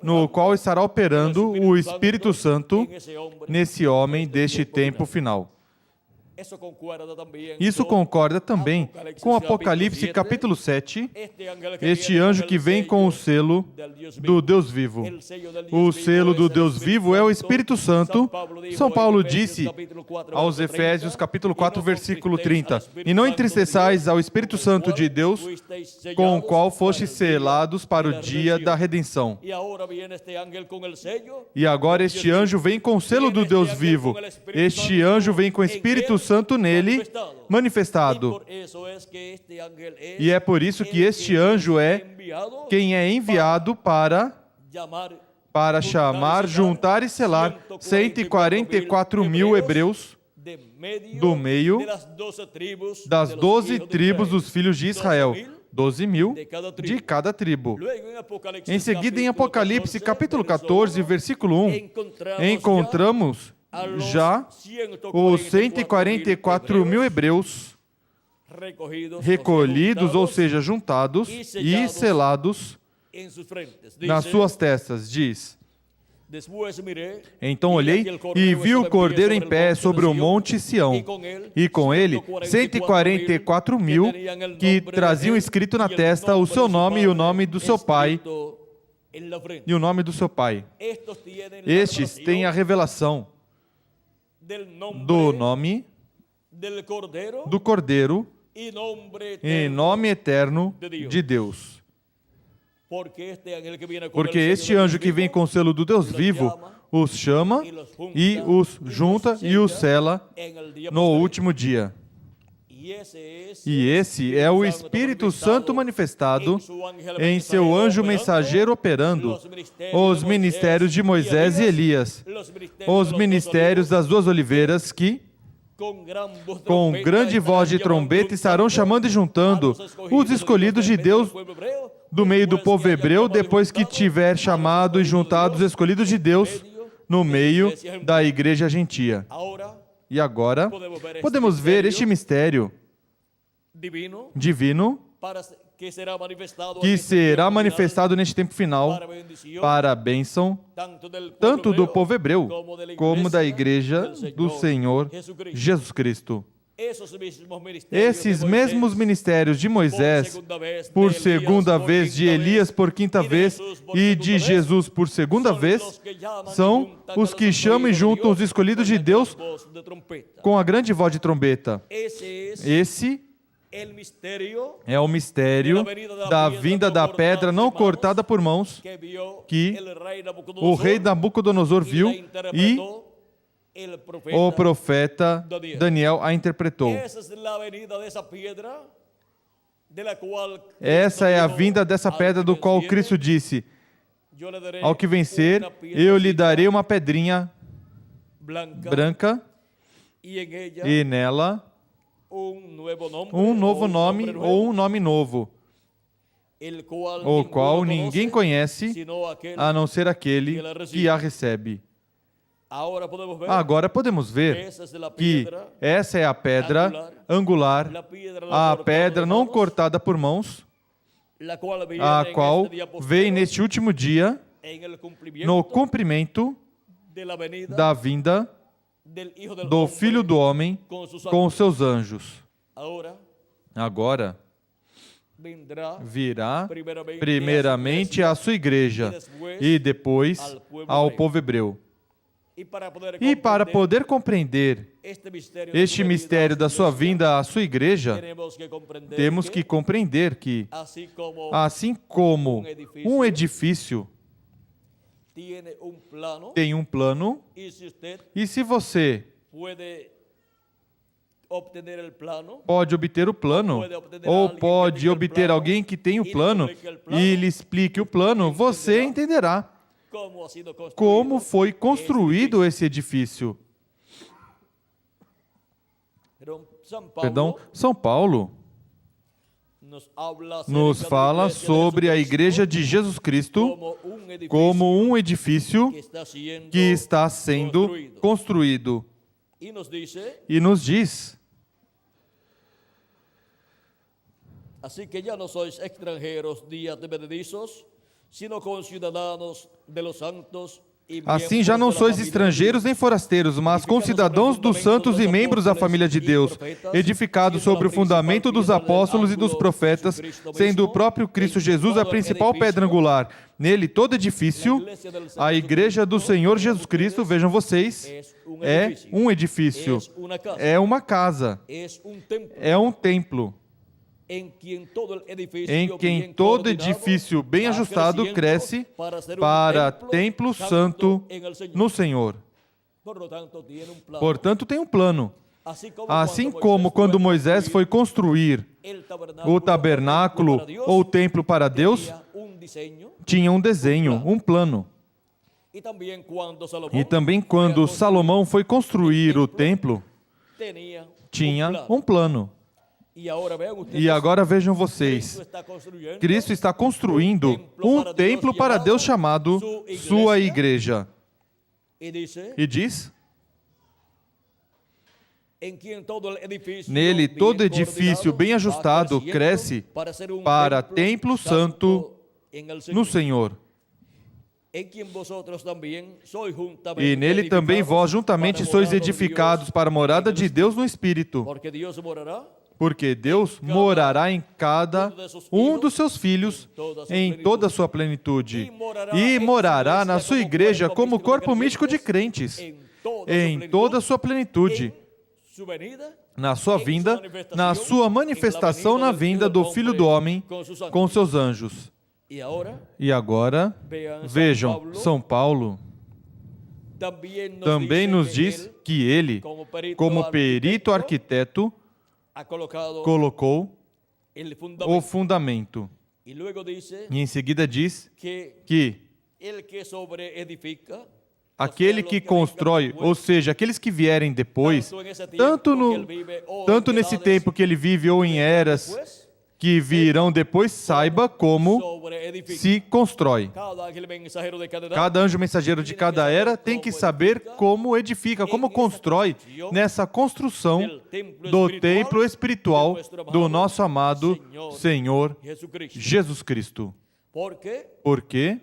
no qual estará operando o Espírito Santo nesse homem deste tempo final. Isso concorda também com Apocalipse capítulo 7, este anjo que vem com o selo do Deus vivo. O selo do Deus vivo é o Espírito Santo. São Paulo disse aos Efésios capítulo 4, versículo 30, e não entristeçais ao Espírito Santo de Deus, com o qual fostes selados para o dia da redenção. E agora este anjo vem com o selo do Deus vivo. Este anjo vem com o Espírito Santo nele manifestado. E é por isso que este anjo é quem é enviado para chamar, juntar e selar 144 mil hebreus do meio das 12 tribos dos filhos de Israel. 12 mil de cada tribo. Em seguida, em Apocalipse capítulo 14, versículo 1, encontramos já os 144 mil hebreus recolhidos, ou seja, juntados e selados nas suas testas, diz. Então olhei e vi o Cordeiro em pé sobre o monte Sião, e com ele 144 mil que traziam escrito na testa o seu nome e o nome do seu pai. E o nome do seu pai. Estes têm a revelação do nome do Cordeiro e nome eterno de Deus. Porque este anjo que vem com o selo do Deus vivo os chama e os junta e os sela no último dia. E esse é o Espírito Santo manifestado em seu anjo mensageiro operando os ministérios de Moisés e Elias, os ministérios das duas oliveiras que, com grande voz de trombeta, estarão chamando e juntando os escolhidos de Deus do meio do povo hebreu, depois que tiver chamado e juntado os escolhidos de Deus no meio da igreja gentia. E agora, podemos ver este mistério divino que será manifestado neste tempo final para a bênção tanto do povo hebreu como da igreja do Senhor Jesus Cristo. Esses mesmos ministérios de Moisés por segunda vez, de Elias por quinta vez e de Jesus por segunda vez, são os que chamam e juntam os escolhidos de Deus com a grande voz de trombeta. Esse é o mistério da vinda da pedra não cortada por mãos que o rei Nabucodonosor viu e o profeta Daniel a interpretou. Essa é a vinda dessa pedra do qual Cristo disse: ao que vencer, eu lhe darei uma pedrinha branca e nela um novo nome ou um nome novo, o qual ninguém conhece a não ser aquele que a recebe. Agora podemos ver que essa é a pedra angular, a pedra não cortada por mãos, a qual vem neste último dia no cumprimento da vinda do Filho do Homem com os seus anjos. Agora virá primeiramente a sua igreja e depois ao povo hebreu. E para poder compreender este mistério da sua vinda à sua igreja, temos que compreender que, assim como um edifício tem um plano, e se você pode obter o plano, ou pode obter alguém que tem o plano e lhe explique o plano, você entenderá como foi construído esse edifício. São Paulo nos fala sobre a igreja de Jesus Cristo como um edifício que está sendo construído. E nos diz, Así que ya no sois extranjeros ni advenedizos, sino conciudadanos de los santos. Assim já não sois estrangeiros nem forasteiros, mas concidadãos dos santos e membros da família de Deus, edificados sobre o fundamento dos apóstolos e dos profetas, sendo o próprio Cristo Jesus a principal pedra angular. Nele todo edifício, a igreja do Senhor Jesus Cristo, vejam vocês, é um edifício, é uma casa, é um templo, em quem todo edifício bem ajustado cresce para templo santo no Senhor. Portanto, tem um plano. Assim como quando Moisés foi construir o tabernáculo ou o templo para Deus, tinha um desenho, um plano. E também quando Salomão foi construir o templo, tinha um plano. E agora vejam vocês, Cristo está construindo um templo para Deus chamado sua igreja. E diz, nele todo edifício bem ajustado cresce para templo santo no Senhor. E nele também vós juntamente sois edificados para a morada de Deus no Espírito. Porque Deus morará em cada um dos seus filhos em toda a sua plenitude. E morará na sua igreja como corpo místico de crentes, em toda a sua plenitude. Na sua vinda, na sua manifestação na vinda do Filho do Homem com seus anjos. E agora, vejam, São Paulo também nos diz que ele, como perito arquiteto, colocou o fundamento. E em seguida diz que aquele que constrói, ou seja, aqueles que vierem depois, tanto nesse tempo que ele vive ou em eras que virão depois, saiba como se constrói. Cada anjo mensageiro de cada era tem que saber como edifica, como constrói nessa construção do templo espiritual do nosso amado Senhor Jesus Cristo. Porque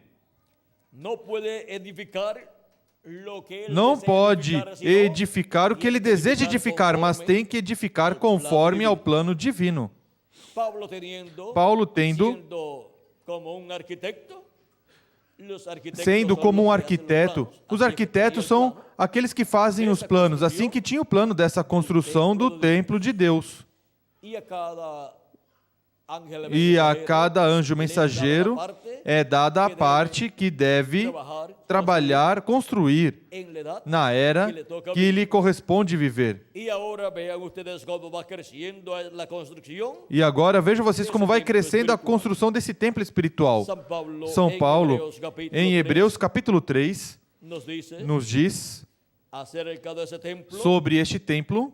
não pode edificar o que ele deseja edificar, mas tem que edificar conforme ao plano divino. Paulo sendo como um arquiteto, os arquitetos são aqueles que fazem os planos, assim que tinha o plano dessa construção do templo de Deus. E a cada anjo mensageiro é dada a parte que deve trabalhar, construir na era que lhe corresponde viver. E agora vejam vocês como vai crescendo a construção desse templo espiritual. São Paulo, em Hebreus capítulo 3, nos diz sobre este templo,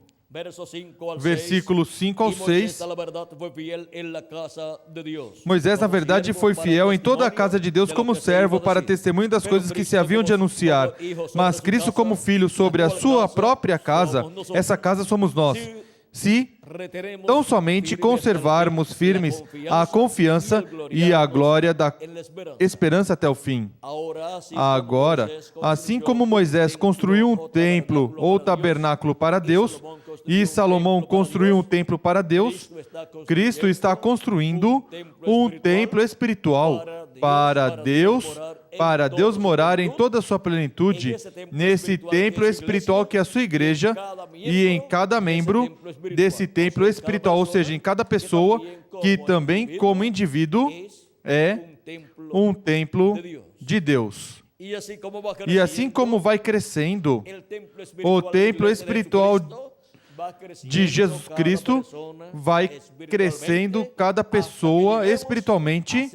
versículos 5 ao 6, Moisés, na verdade, foi fiel em toda a casa de Deus como servo para testemunho das coisas que se haviam de anunciar. Mas Cristo como filho sobre a sua própria casa, essa casa somos nós. Se tão somente conservarmos firmes a confiança e a glória da esperança até o fim. Agora, assim como Moisés construiu um templo ou tabernáculo para Deus, e Salomão construiu um templo para Deus, Cristo está construindo um templo espiritual para Deus morar em toda a sua plenitude, nesse templo espiritual que é a sua igreja, e em cada membro desse templo espiritual, ou seja, em cada pessoa que também, como indivíduo, é um templo de Deus. E assim como vai crescendo o templo espiritual de Jesus Cristo, vai crescendo cada pessoa espiritualmente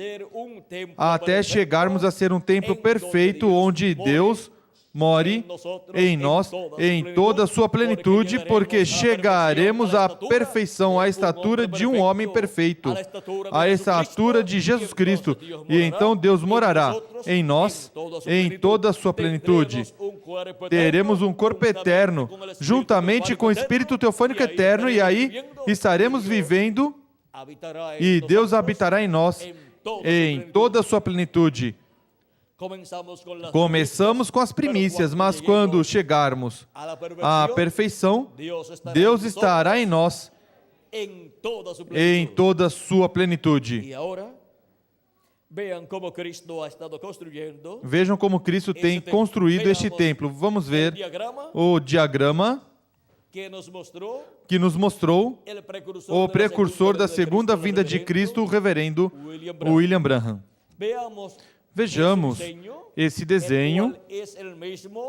até chegarmos a ser um templo perfeito onde Deus more em nós, em toda a sua plenitude, porque chegaremos à perfeição, à estatura de um homem perfeito, à estatura de Jesus Cristo, e então Deus morará em nós, em toda a sua plenitude. Teremos um corpo eterno, juntamente com o Espírito Teofânico eterno, e aí estaremos vivendo e Deus habitará em nós em toda a sua plenitude. Começamos com as primícias, mas quando chegarmos à perfeição, Deus estará em nós em toda a sua plenitude. Vejam como Cristo tem construído este templo. Vamos ver o diagrama que nos mostrou o precursor da segunda vinda de Cristo, o reverendo William Branham. Vejamos esse desenho,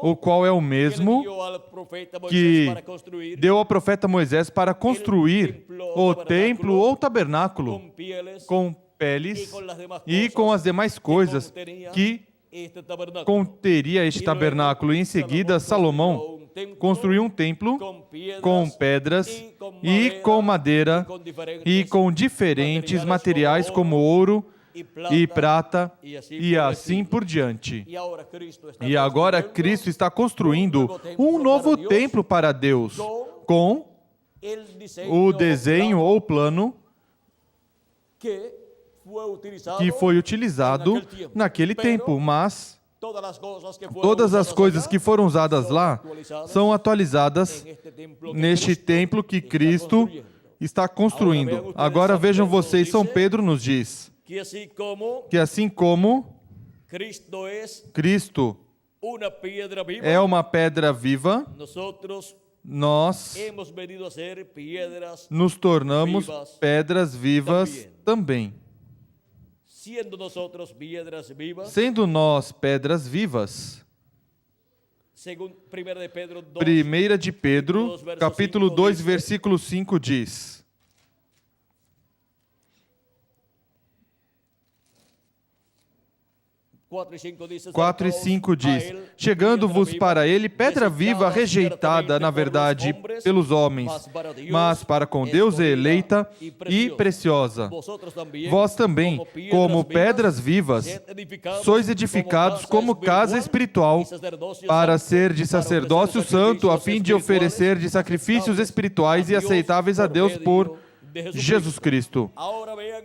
o qual é o mesmo que deu ao profeta Moisés para construir o templo ou tabernáculo com peles e com as demais coisas que conteria este tabernáculo. E em seguida, Salomão construiu um templo com pedras e com madeira e com diferentes materiais como ouro e prata e assim por diante. E agora Cristo está construindo um novo templo para Deus com o desenho ou plano que foi utilizado naquele tempo, mas todas as coisas que foram usadas lá são atualizadas neste templo que Cristo está construindo. Agora vejam vocês, São Pedro nos diz que assim como Cristo é uma pedra viva, nós nos tornamos pedras vivas também. Sendo nós pedras vivas, 1 de Pedro, capítulo 2, versículo 5 diz: 4 e 5 diz: chegando-vos para ele pedra viva, rejeitada, na verdade, pelos homens, mas para com Deus é eleita e preciosa. Vós também, como pedras vivas, sois edificados como casa espiritual, para ser de sacerdócio santo, a fim de oferecer de sacrifícios espirituais e aceitáveis a Deus por Jesus Cristo.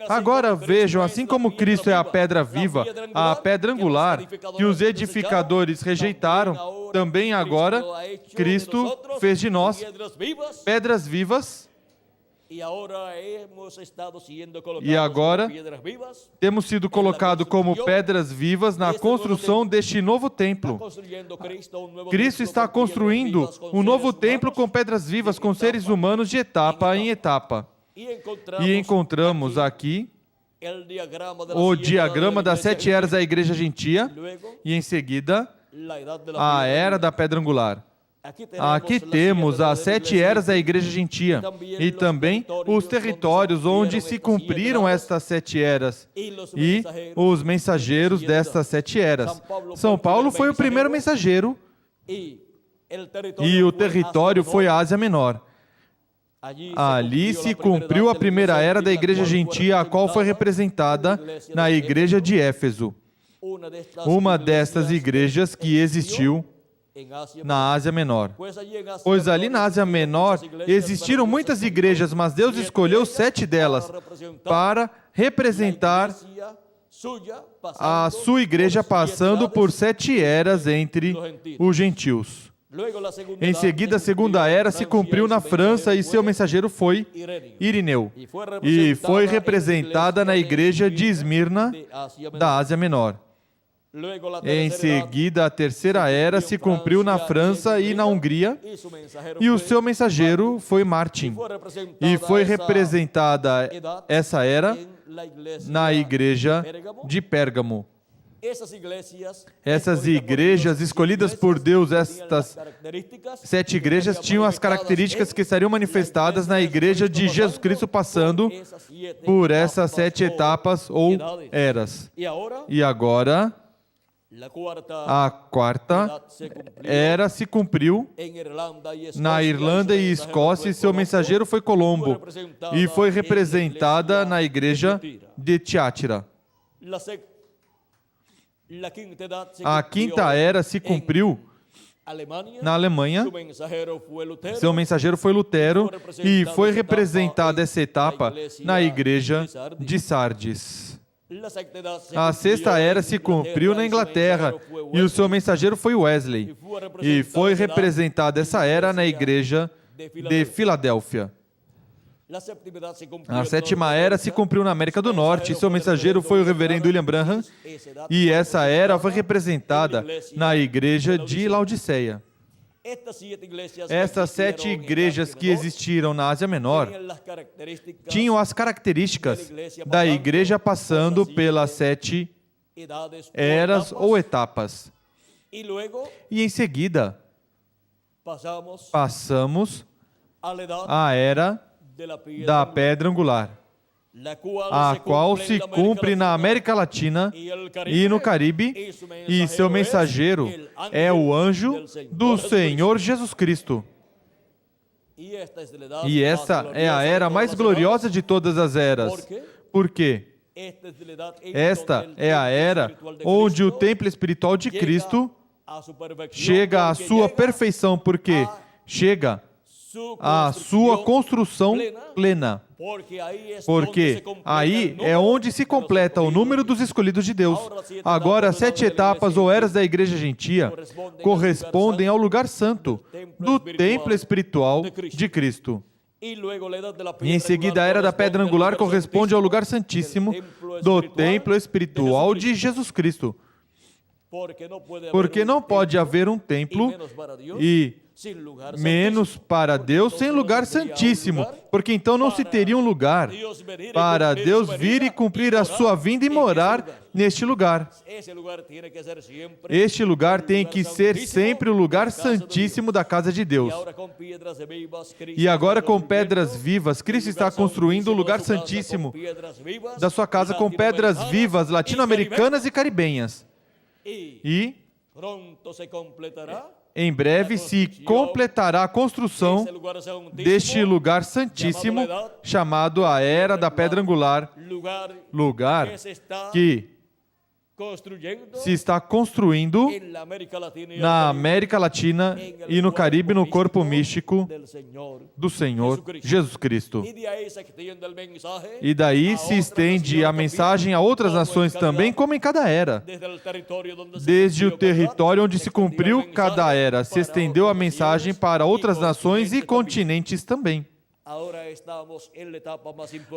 Agora vejam, assim como Cristo é a pedra viva, a pedra angular, que os edificadores rejeitaram, também agora Cristo fez de nós pedras vivas. E agora temos sido colocados como pedras vivas na construção deste novo templo. Cristo está construindo um novo templo com pedras vivas, com seres humanos de etapa em etapa. E encontramos aqui o diagrama das 7 eras da Igreja Gentia e, em seguida, a era da pedra angular. Aqui temos as 7 eras da Igreja Gentia e também os territórios onde se cumpriram estas 7 eras e os mensageiros destas 7 eras. São Paulo foi o primeiro mensageiro e o território foi a Ásia Menor. Ali se cumpriu a primeira era da Igreja Gentia, a qual foi representada na Igreja de Éfeso, uma destas igrejas que existiu na Ásia Menor. Pois ali na Ásia Menor existiram muitas igrejas, mas Deus escolheu 7 delas para representar a sua igreja, passando por 7 eras entre os gentios. Em seguida, a segunda era se cumpriu na França e seu mensageiro foi Irineu, e foi representada na igreja de Esmirna, da Ásia Menor. Em seguida, a terceira era se cumpriu na França e na Hungria, e o seu mensageiro foi Martim, e foi representada essa era na igreja de Pérgamo. Essas igrejas escolhidas por Deus, estas 7 igrejas, tinham as características que estariam manifestadas na igreja de Jesus Cristo, passando por essas 7 etapas ou eras. E agora, a quarta era se cumpriu na Irlanda e Escócia, e seu mensageiro foi Colombo, e foi representada na igreja de Tiátira. A quinta era se cumpriu na Alemanha. Seu mensageiro foi Lutero e foi representada essa etapa na igreja de Sardes. A sexta era se cumpriu na Inglaterra e o seu mensageiro foi Wesley. E foi representada essa era na igreja de Filadélfia. A sétima era se cumpriu na América do Norte e seu mensageiro foi o reverendo William Branham. E essa era foi representada na igreja de Laodiceia. Essas 7 igrejas que existiram na Ásia Menor tinham as características da igreja passando pelas 7 eras ou etapas. E em seguida, passamos à era da pedra angular, a qual se cumpre na América Latina e no Caribe, e seu mensageiro é o anjo do Senhor Jesus Cristo. E essa é a era mais gloriosa de todas as eras. Por quê? Esta é a era onde o templo espiritual de Cristo chega à sua perfeição, porque chega à sua construção plena. Porque aí é onde se completa o número dos escolhidos de Deus. Agora, as 7 etapas ou eras da igreja gentia correspondem ao lugar santo do templo espiritual de Cristo. E em seguida, a era da pedra angular corresponde ao lugar santíssimo do templo espiritual de Jesus Cristo. Porque não pode haver um templo e menos para Deus sem lugar santíssimo, porque então não se teria um lugar para Deus vir e cumprir a sua vinda e morar neste lugar. Este lugar tem que ser sempre o lugar santíssimo da casa de Deus. E agora, com pedras vivas, Cristo está construindo o lugar santíssimo da sua casa com pedras vivas latino-americanas e caribenhas. E em breve se completará a construção deste lugar santíssimo, chamado a Era da Pedra Angular, lugar que se está construindo na América Latina e no Caribe, no corpo místico do Senhor Jesus Cristo. E daí se estende a mensagem a outras nações também, como em cada era. Desde o território onde se cumpriu cada era, se estendeu a mensagem para outras nações e continentes também.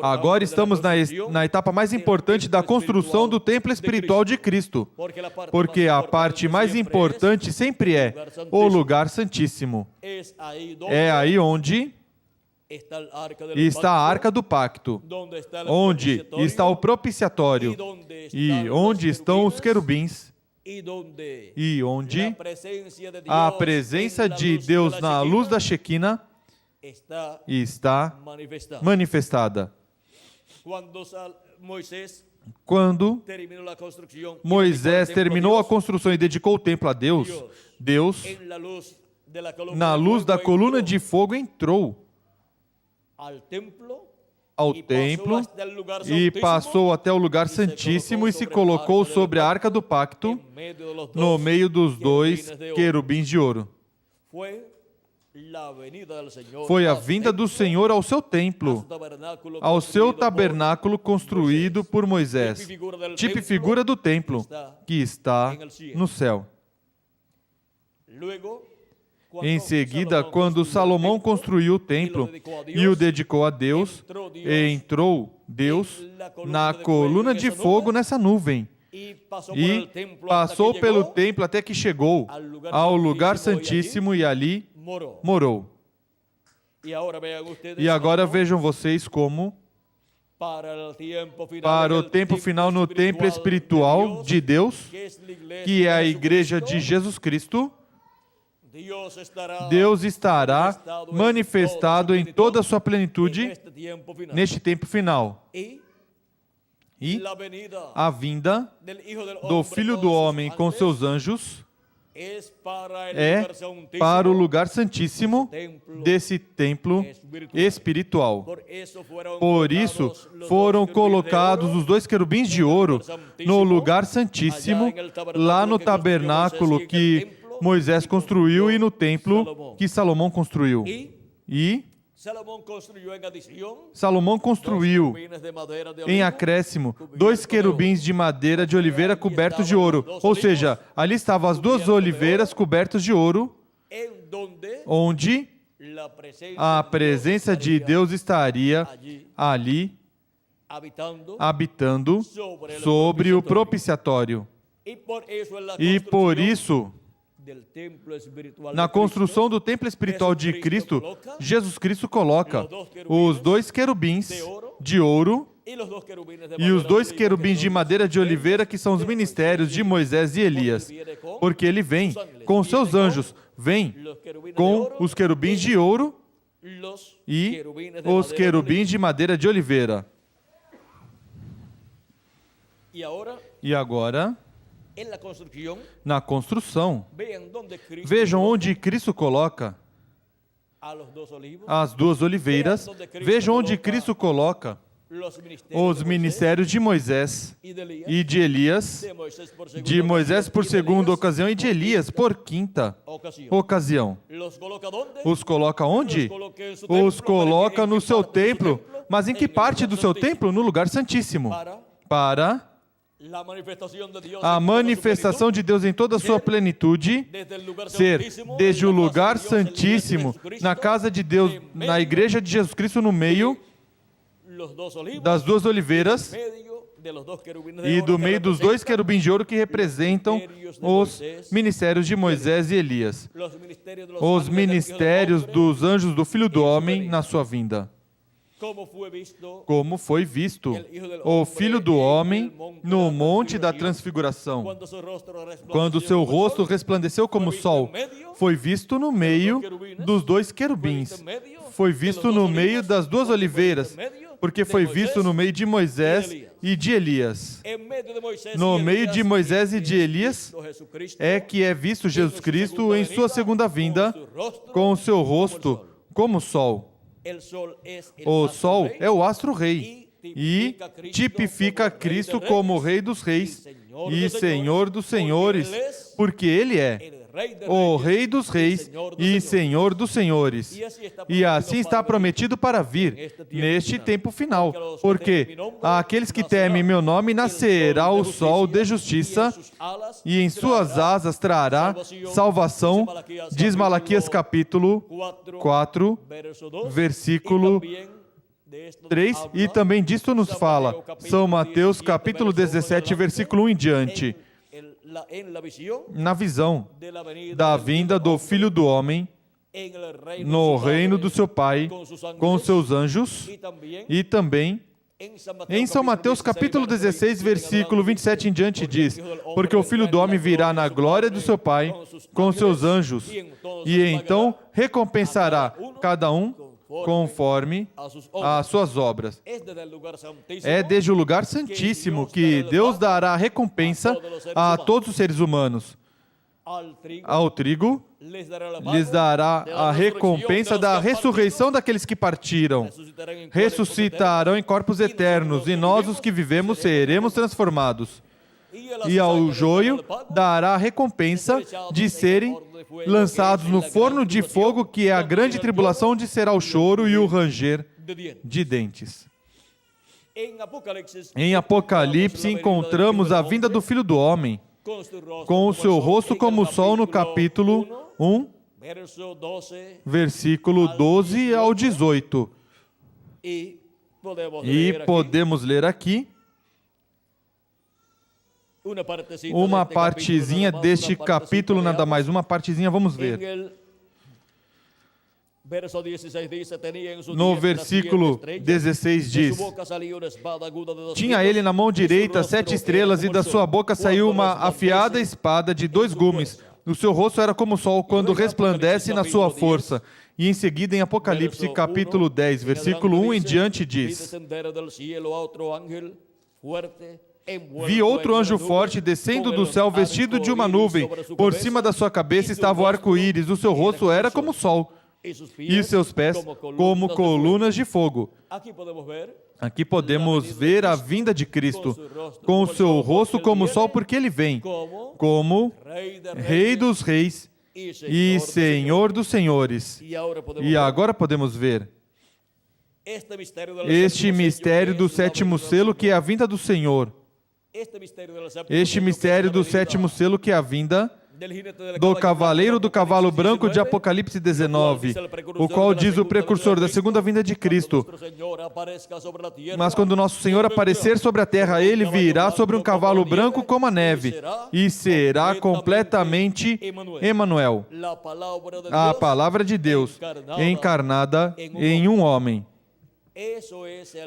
Agora estamos na etapa mais importante da construção do templo espiritual de Cristo, porque a parte mais importante sempre é o lugar santíssimo. É aí onde está a Arca do Pacto, onde está o propiciatório e onde estão os querubins e onde a presença de Deus na luz da Shequina está manifestada. Quando Moisés terminou a construção e dedicou o templo a Deus, Deus, na luz da coluna de fogo, entrou ao templo e passou até o lugar santíssimo e se colocou sobre a Arca do Pacto, no meio dos 2 querubins de ouro. Foi a vinda do Senhor ao seu templo, ao seu tabernáculo construído por Moisés, tipo e figura do templo que está no céu. Em seguida, quando Salomão construiu o templo e o dedicou a Deus, entrou Deus na coluna de fogo nessa nuvem e passou pelo templo até que chegou ao lugar santíssimo e ali morou. E agora vejam vocês como, para o tempo final no templo espiritual de Deus, que é a igreja de Jesus Cristo, Deus estará manifestado em toda a sua plenitude neste tempo final. E a vinda do Filho do Homem com seus anjos é para o lugar santíssimo desse templo espiritual. Por isso, foram colocados os 2 querubins de ouro no lugar santíssimo, lá no tabernáculo que Moisés construiu e no templo que Salomão construiu. E Salomão construiu, em acréscimo, 2 querubins de madeira de oliveira cobertos de ouro. Ou seja, ali estavam as 2 oliveiras cobertas de ouro, onde a presença de Deus estaria ali, habitando sobre o propiciatório. E por isso, na construção do templo espiritual de Cristo, Jesus Cristo coloca os 2 querubins de ouro e os 2 querubins de madeira de oliveira, que são os ministérios de Moisés e Elias, porque ele vem com seus anjos, vem com os querubins de ouro e os querubins de madeira de oliveira. E agora, na construção, vejam onde Cristo coloca as 2 oliveiras, vejam onde Cristo coloca os ministérios de Moisés e de Elias, de Moisés por segunda ocasião e de Elias por quinta ocasião. Os coloca onde? Os coloca no seu templo, mas em que parte do seu templo? No lugar santíssimo, para a manifestação de Deus em toda a sua plenitude, ser desde o lugar santíssimo, na casa de Deus, na igreja de Jesus Cristo, no meio das 2 oliveiras e do meio dos 2 querubins de ouro que representam os ministérios de Moisés e Elias, os ministérios dos anjos do Filho do Homem na sua vinda. Como foi visto o Filho do Homem no Monte da Transfiguração, quando seu rosto resplandeceu como o sol, foi visto no meio dos 2 querubins, foi visto no meio das 2 oliveiras, porque foi visto no meio de Moisés e de Elias. No meio de Moisés e de Elias é que é visto Jesus Cristo em sua segunda vinda, com o seu rosto como o sol. O sol é o astro-rei e tipifica Cristo como Rei dos Reis e Senhor dos Senhores, porque Ele é o Rei dos Reis e Senhor dos Senhores. E assim está prometido para vir neste tempo final, porque aqueles que temem meu nome nascerá o sol de justiça e em suas asas trará salvação, diz Malaquias capítulo 4, versículo 3, e também disto nos fala São Mateus capítulo 17, versículo 1 em diante. Na visão da vinda do Filho do Homem no reino do seu Pai com seus anjos, e também em São Mateus capítulo 16, versículo 27 em diante diz: porque o Filho do Homem virá na glória do seu Pai com seus anjos, e então recompensará cada um conforme as suas obras. É desde o lugar santíssimo que Deus dará recompensa a todos os seres humanos. Ao trigo lhes dará a recompensa da ressurreição daqueles que partiram. Ressuscitarão em corpos eternos, e nós, os que vivemos, seremos transformados. E ao joio dará a recompensa de serem lançados no forno de fogo, que é a grande tribulação, onde será o choro e o ranger de dentes. Em Apocalipse encontramos a vinda do Filho do Homem, com o seu rosto como o sol, no capítulo 1, versículo 12 ao 18. E podemos ler aqui uma partezinha deste capítulo, nada mais, uma partezinha, vamos ver. No versículo 16 diz: tinha ele na mão direita 7 estrelas, e da sua boca saiu uma afiada espada de 2 gumes. O seu rosto era como o sol quando resplandece na sua força. E em seguida, em Apocalipse capítulo 10, versículo 1 em diante diz: vi outro anjo forte descendo do céu, vestido de uma nuvem. Por cima da sua cabeça estava o arco-íris, o seu rosto era como o sol. e seus pés como colunas de fogo. Aqui podemos ver a vinda de Cristo, com o seu rosto como o sol, porque ele vem como Rei dos Reis e Senhor dos Senhores. E agora podemos ver este mistério do sétimo selo, que é a vinda do Senhor. Este mistério do sétimo selo, que é a vinda do cavaleiro do cavalo branco de Apocalipse 19, o qual diz o precursor da segunda vinda de Cristo. Mas quando nosso Senhor aparecer sobre a terra, ele virá sobre um cavalo branco como a neve, e será completamente Emanuel, a palavra de Deus encarnada em um homem.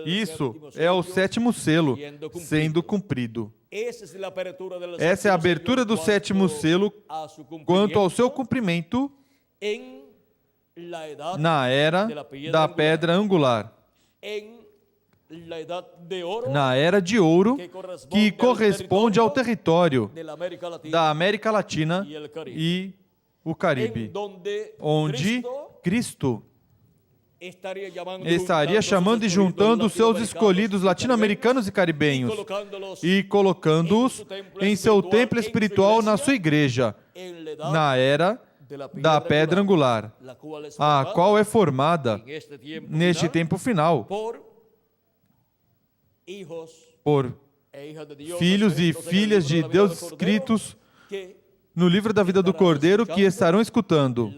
Isso é o sétimo selo sendo cumprido. Essa é a abertura do sétimo selo quanto ao seu cumprimento na era da pedra angular, na era de ouro, que corresponde ao território da América Latina e o Caribe, onde Cristo estaria chamando e juntando os seus escolhidos latino-americanos e caribenhos e colocando-os em seu templo espiritual, na sua igreja, na era da pedra angular, a qual é formada neste tempo final por filhos e filhas de Deus escritos no livro da vida do Cordeiro, que estarão escutando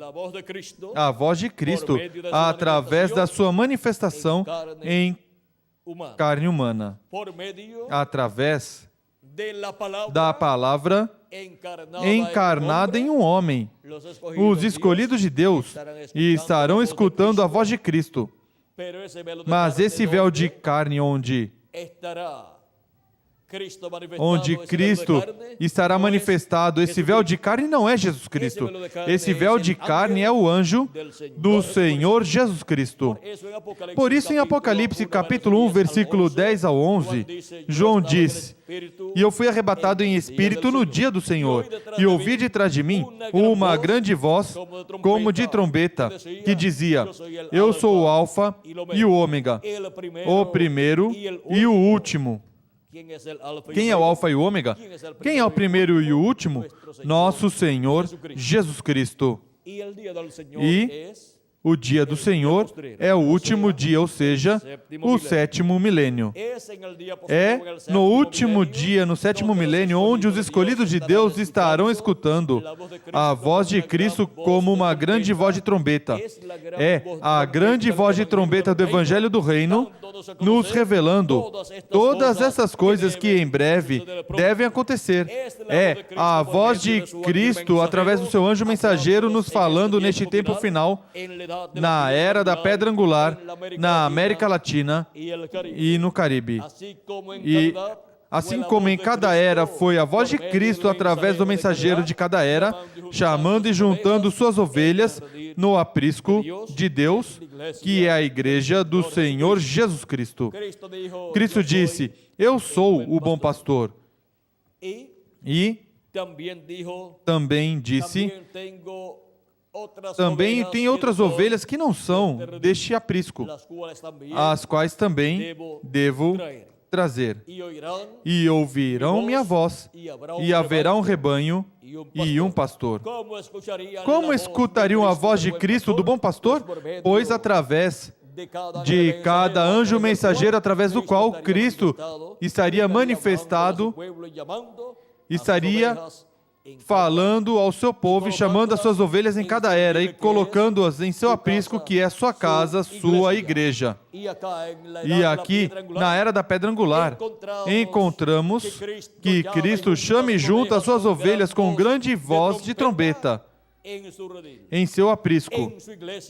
a voz de Cristo através da sua manifestação em carne humana, através da palavra encarnada em um homem. Os escolhidos de Deus estarão escutando a voz de Cristo. Mas esse véu de carne onde Cristo estará manifestado, esse véu de carne não é Jesus Cristo. Esse véu de carne é o anjo do Senhor Jesus Cristo. Por isso, em Apocalipse capítulo 1, versículo 10 ao 11, João diz: "E eu fui arrebatado em espírito no dia do Senhor, e ouvi de trás de mim uma grande voz, como de trombeta, que dizia: Eu sou o Alfa e o Ômega, o primeiro e o último." Quem é o Alfa e o Ômega? Quem é o primeiro e o último? Nosso Senhor Jesus Cristo. E o dia do Senhor é o último dia, ou seja, o sétimo milênio. É no último dia, no sétimo milênio, onde os escolhidos de Deus estarão escutando a voz de Cristo como uma grande voz de trombeta. É a grande voz de trombeta do Evangelho do Reino, nos revelando todas essas coisas que em breve devem acontecer. É a voz de Cristo, através do seu anjo mensageiro, nos falando neste tempo final, na era da pedra angular, na América Latina e no Caribe. E assim como em cada era foi a voz de Cristo através do mensageiro de cada era, chamando e juntando suas ovelhas no aprisco de Deus, que é a igreja do Senhor Jesus Cristo. Cristo disse: "Eu sou o bom pastor." E também disse: "Também tem outras ovelhas que não são deste aprisco, as quais também devo trazer. E ouvirão minha voz, e haverá um rebanho e um pastor." Como escutariam a voz de Cristo, do bom pastor? Pois através de cada anjo mensageiro, através do qual Cristo estaria manifestado, estaria falando ao seu povo e chamando as suas ovelhas em cada era e colocando-as em seu aprisco, que é sua casa, sua igreja. E aqui, na era da pedra angular, encontramos que Cristo chama e junta as suas ovelhas com grande voz de trombeta em seu aprisco,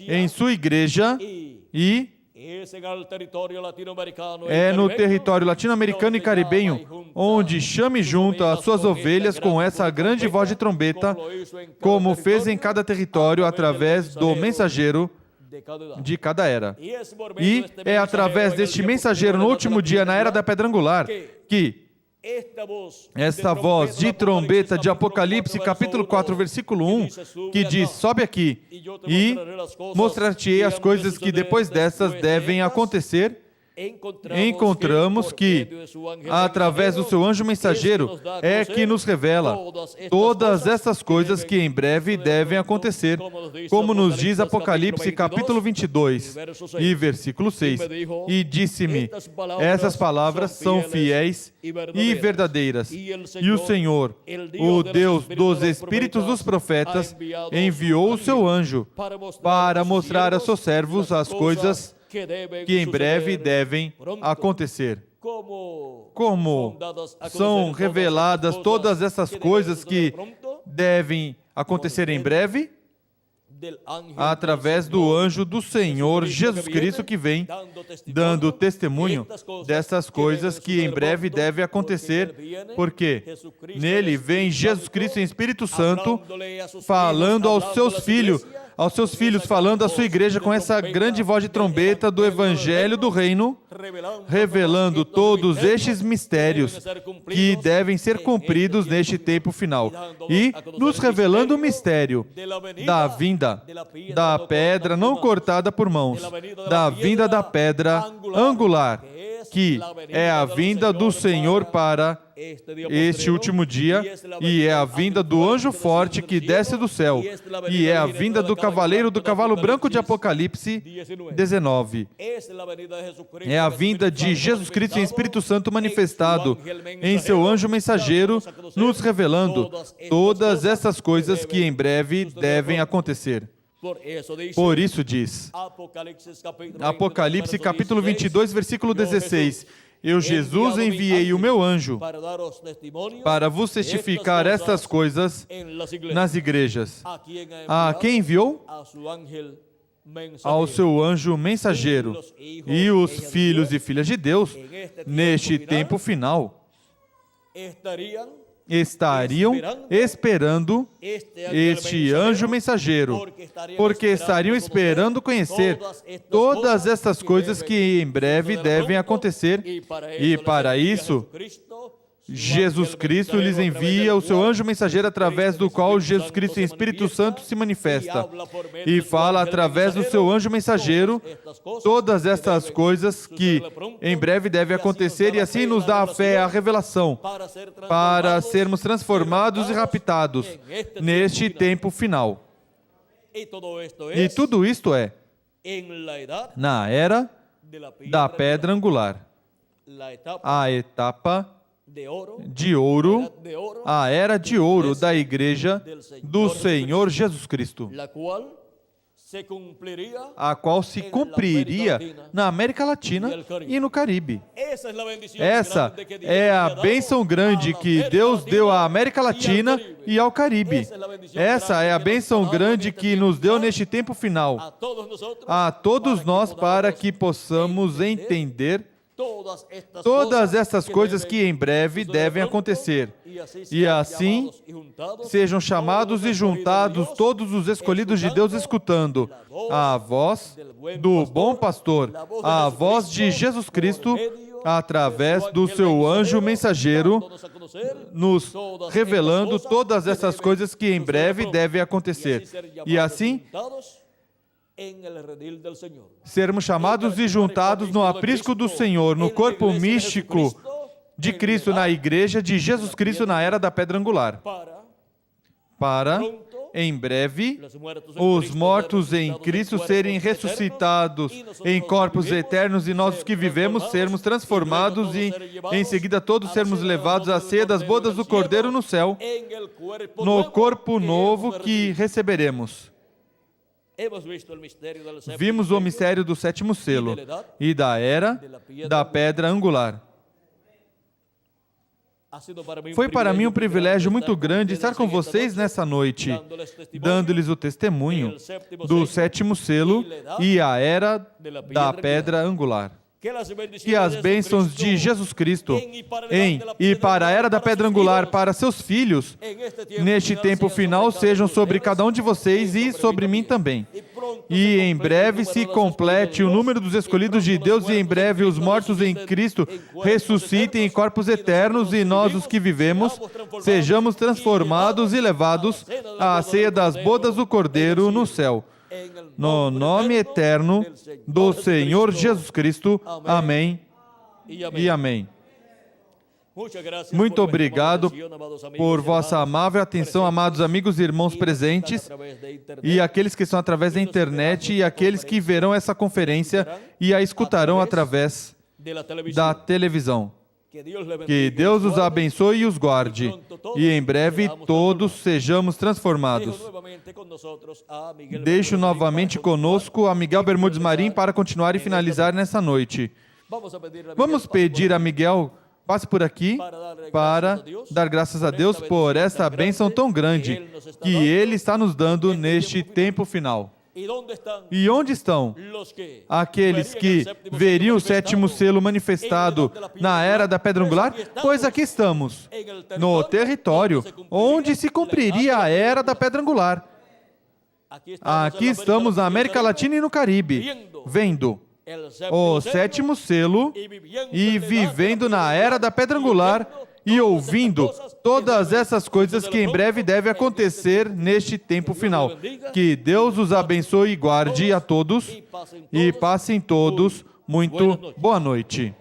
em sua igreja, e é no território latino-americano e caribenho, onde chama e junta as suas ovelhas com essa grande voz de trombeta, como fez em cada território através do mensageiro de cada era. E é através deste mensageiro no último dia, na era da pedra angular, que esta voz de trombeta de Apocalipse, capítulo 4, versículo 1, que diz: sobe aqui e mostrar-te-ei as coisas que depois dessas devem acontecer. Encontramos que, através do seu anjo mensageiro, é que nos revela todas essas coisas que em breve devem acontecer, como nos diz Apocalipse capítulo 22 e versículo 6. E disse-me: essas palavras são fiéis e verdadeiras, e o Senhor, o Deus dos espíritos dos profetas, enviou o seu anjo para mostrar a seus servos as coisas que em breve devem acontecer. Como são reveladas todas essas coisas que devem acontecer em breve? Através do anjo do Senhor Jesus Cristo, que vem dando testemunho dessas coisas que em breve devem acontecer, porque nele vem Jesus Cristo em Espírito Santo falando aos seus filhos, falando à sua igreja com essa grande voz de trombeta do Evangelho do Reino, revelando todos estes mistérios que devem ser cumpridos neste tempo final, e nos revelando o mistério da vinda da pedra não cortada por mãos, da vinda da pedra angular, que é a vinda do Senhor para este último dia, e é a vinda do anjo forte que desce do céu, e é a vinda do cavaleiro do cavalo branco de Apocalipse 19. É a vinda de Jesus Cristo em Espírito Santo manifestado em seu anjo mensageiro, nos revelando todas essas coisas que em breve devem acontecer. Por isso diz Apocalipse capítulo 22, versículo 16: eu, Jesus, enviei o meu anjo para vos testificar estas coisas nas igrejas. A quem enviou? Ao seu anjo mensageiro. E os filhos e filhas de Deus, neste tempo final, estariam esperando este anjo mensageiro, porque estariam esperando conhecer todas essas coisas que em breve devem acontecer, e para isso Jesus Cristo lhes envia o seu anjo mensageiro, através do qual Jesus Cristo em Espírito Santo se manifesta e fala através do seu anjo mensageiro todas estas coisas que em breve devem acontecer, e assim nos dá a fé, a revelação, para sermos transformados e raptados neste tempo final. E tudo isto é na era da pedra angular, a etapa de ouro, a era de ouro da Igreja do Senhor Jesus Cristo, a qual se cumpriria na América Latina e no Caribe. Essa é a bênção grande que Deus deu à América Latina e ao Caribe. Essa é a bênção grande que nos deu neste tempo final, a todos nós, para que possamos entender todas essas coisas que em breve devem acontecer, e assim sejam chamados e juntados todos os escolhidos de Deus, escutando a voz do bom pastor, a voz de Jesus Cristo, através do seu anjo mensageiro, nos revelando todas essas coisas que em breve devem acontecer, e assim sermos chamados e juntados no aprisco do Senhor, no corpo místico de Cristo, na igreja de Jesus Cristo na era da pedra angular, para, em breve, os mortos em Cristo serem ressuscitados em corpos eternos, e nós que vivemos sermos transformados e, em seguida, todos sermos levados à ceia das bodas do Cordeiro no céu, no corpo novo que receberemos. Vimos o mistério do sétimo selo e da era da pedra angular. Foi para mim um privilégio muito grande estar com vocês nessa noite, dando-lhes o testemunho do sétimo selo e a era da pedra angular. Que as bênçãos de Jesus Cristo em e para a era da pedra angular para seus filhos, neste tempo final, sejam sobre cada um de vocês e sobre mim também. E em breve se complete o número dos escolhidos de Deus, e em breve os mortos em Cristo ressuscitem em corpos eternos, e nós, os que vivemos, sejamos transformados e levados à ceia das bodas do Cordeiro no céu. No nome eterno do Senhor Jesus Cristo. Amém e amém. Muito obrigado por vossa amável atenção, amados amigos e irmãos presentes, e aqueles que estão através da internet, e aqueles que verão essa conferência e a escutarão através da televisão. Que Deus os abençoe e os guarde, e em breve todos sejamos transformados. Deixo novamente conosco a Miguel Bermudes Marim para continuar e finalizar nessa noite. Vamos pedir a Miguel, passe por aqui, para dar graças a Deus por essa bênção tão grande que Ele está nos dando neste tempo final. E onde estão aqueles que veriam o sétimo selo manifestado na era da pedra angular? Pois aqui estamos, no território onde se cumpriria a era da pedra angular. Aqui estamos na América Latina e no Caribe, vendo o sétimo selo e vivendo na era da pedra angular e ouvindo todas essas coisas que em breve devem acontecer neste tempo final. Que Deus os abençoe e guarde a todos, e passem todos muito boa noite.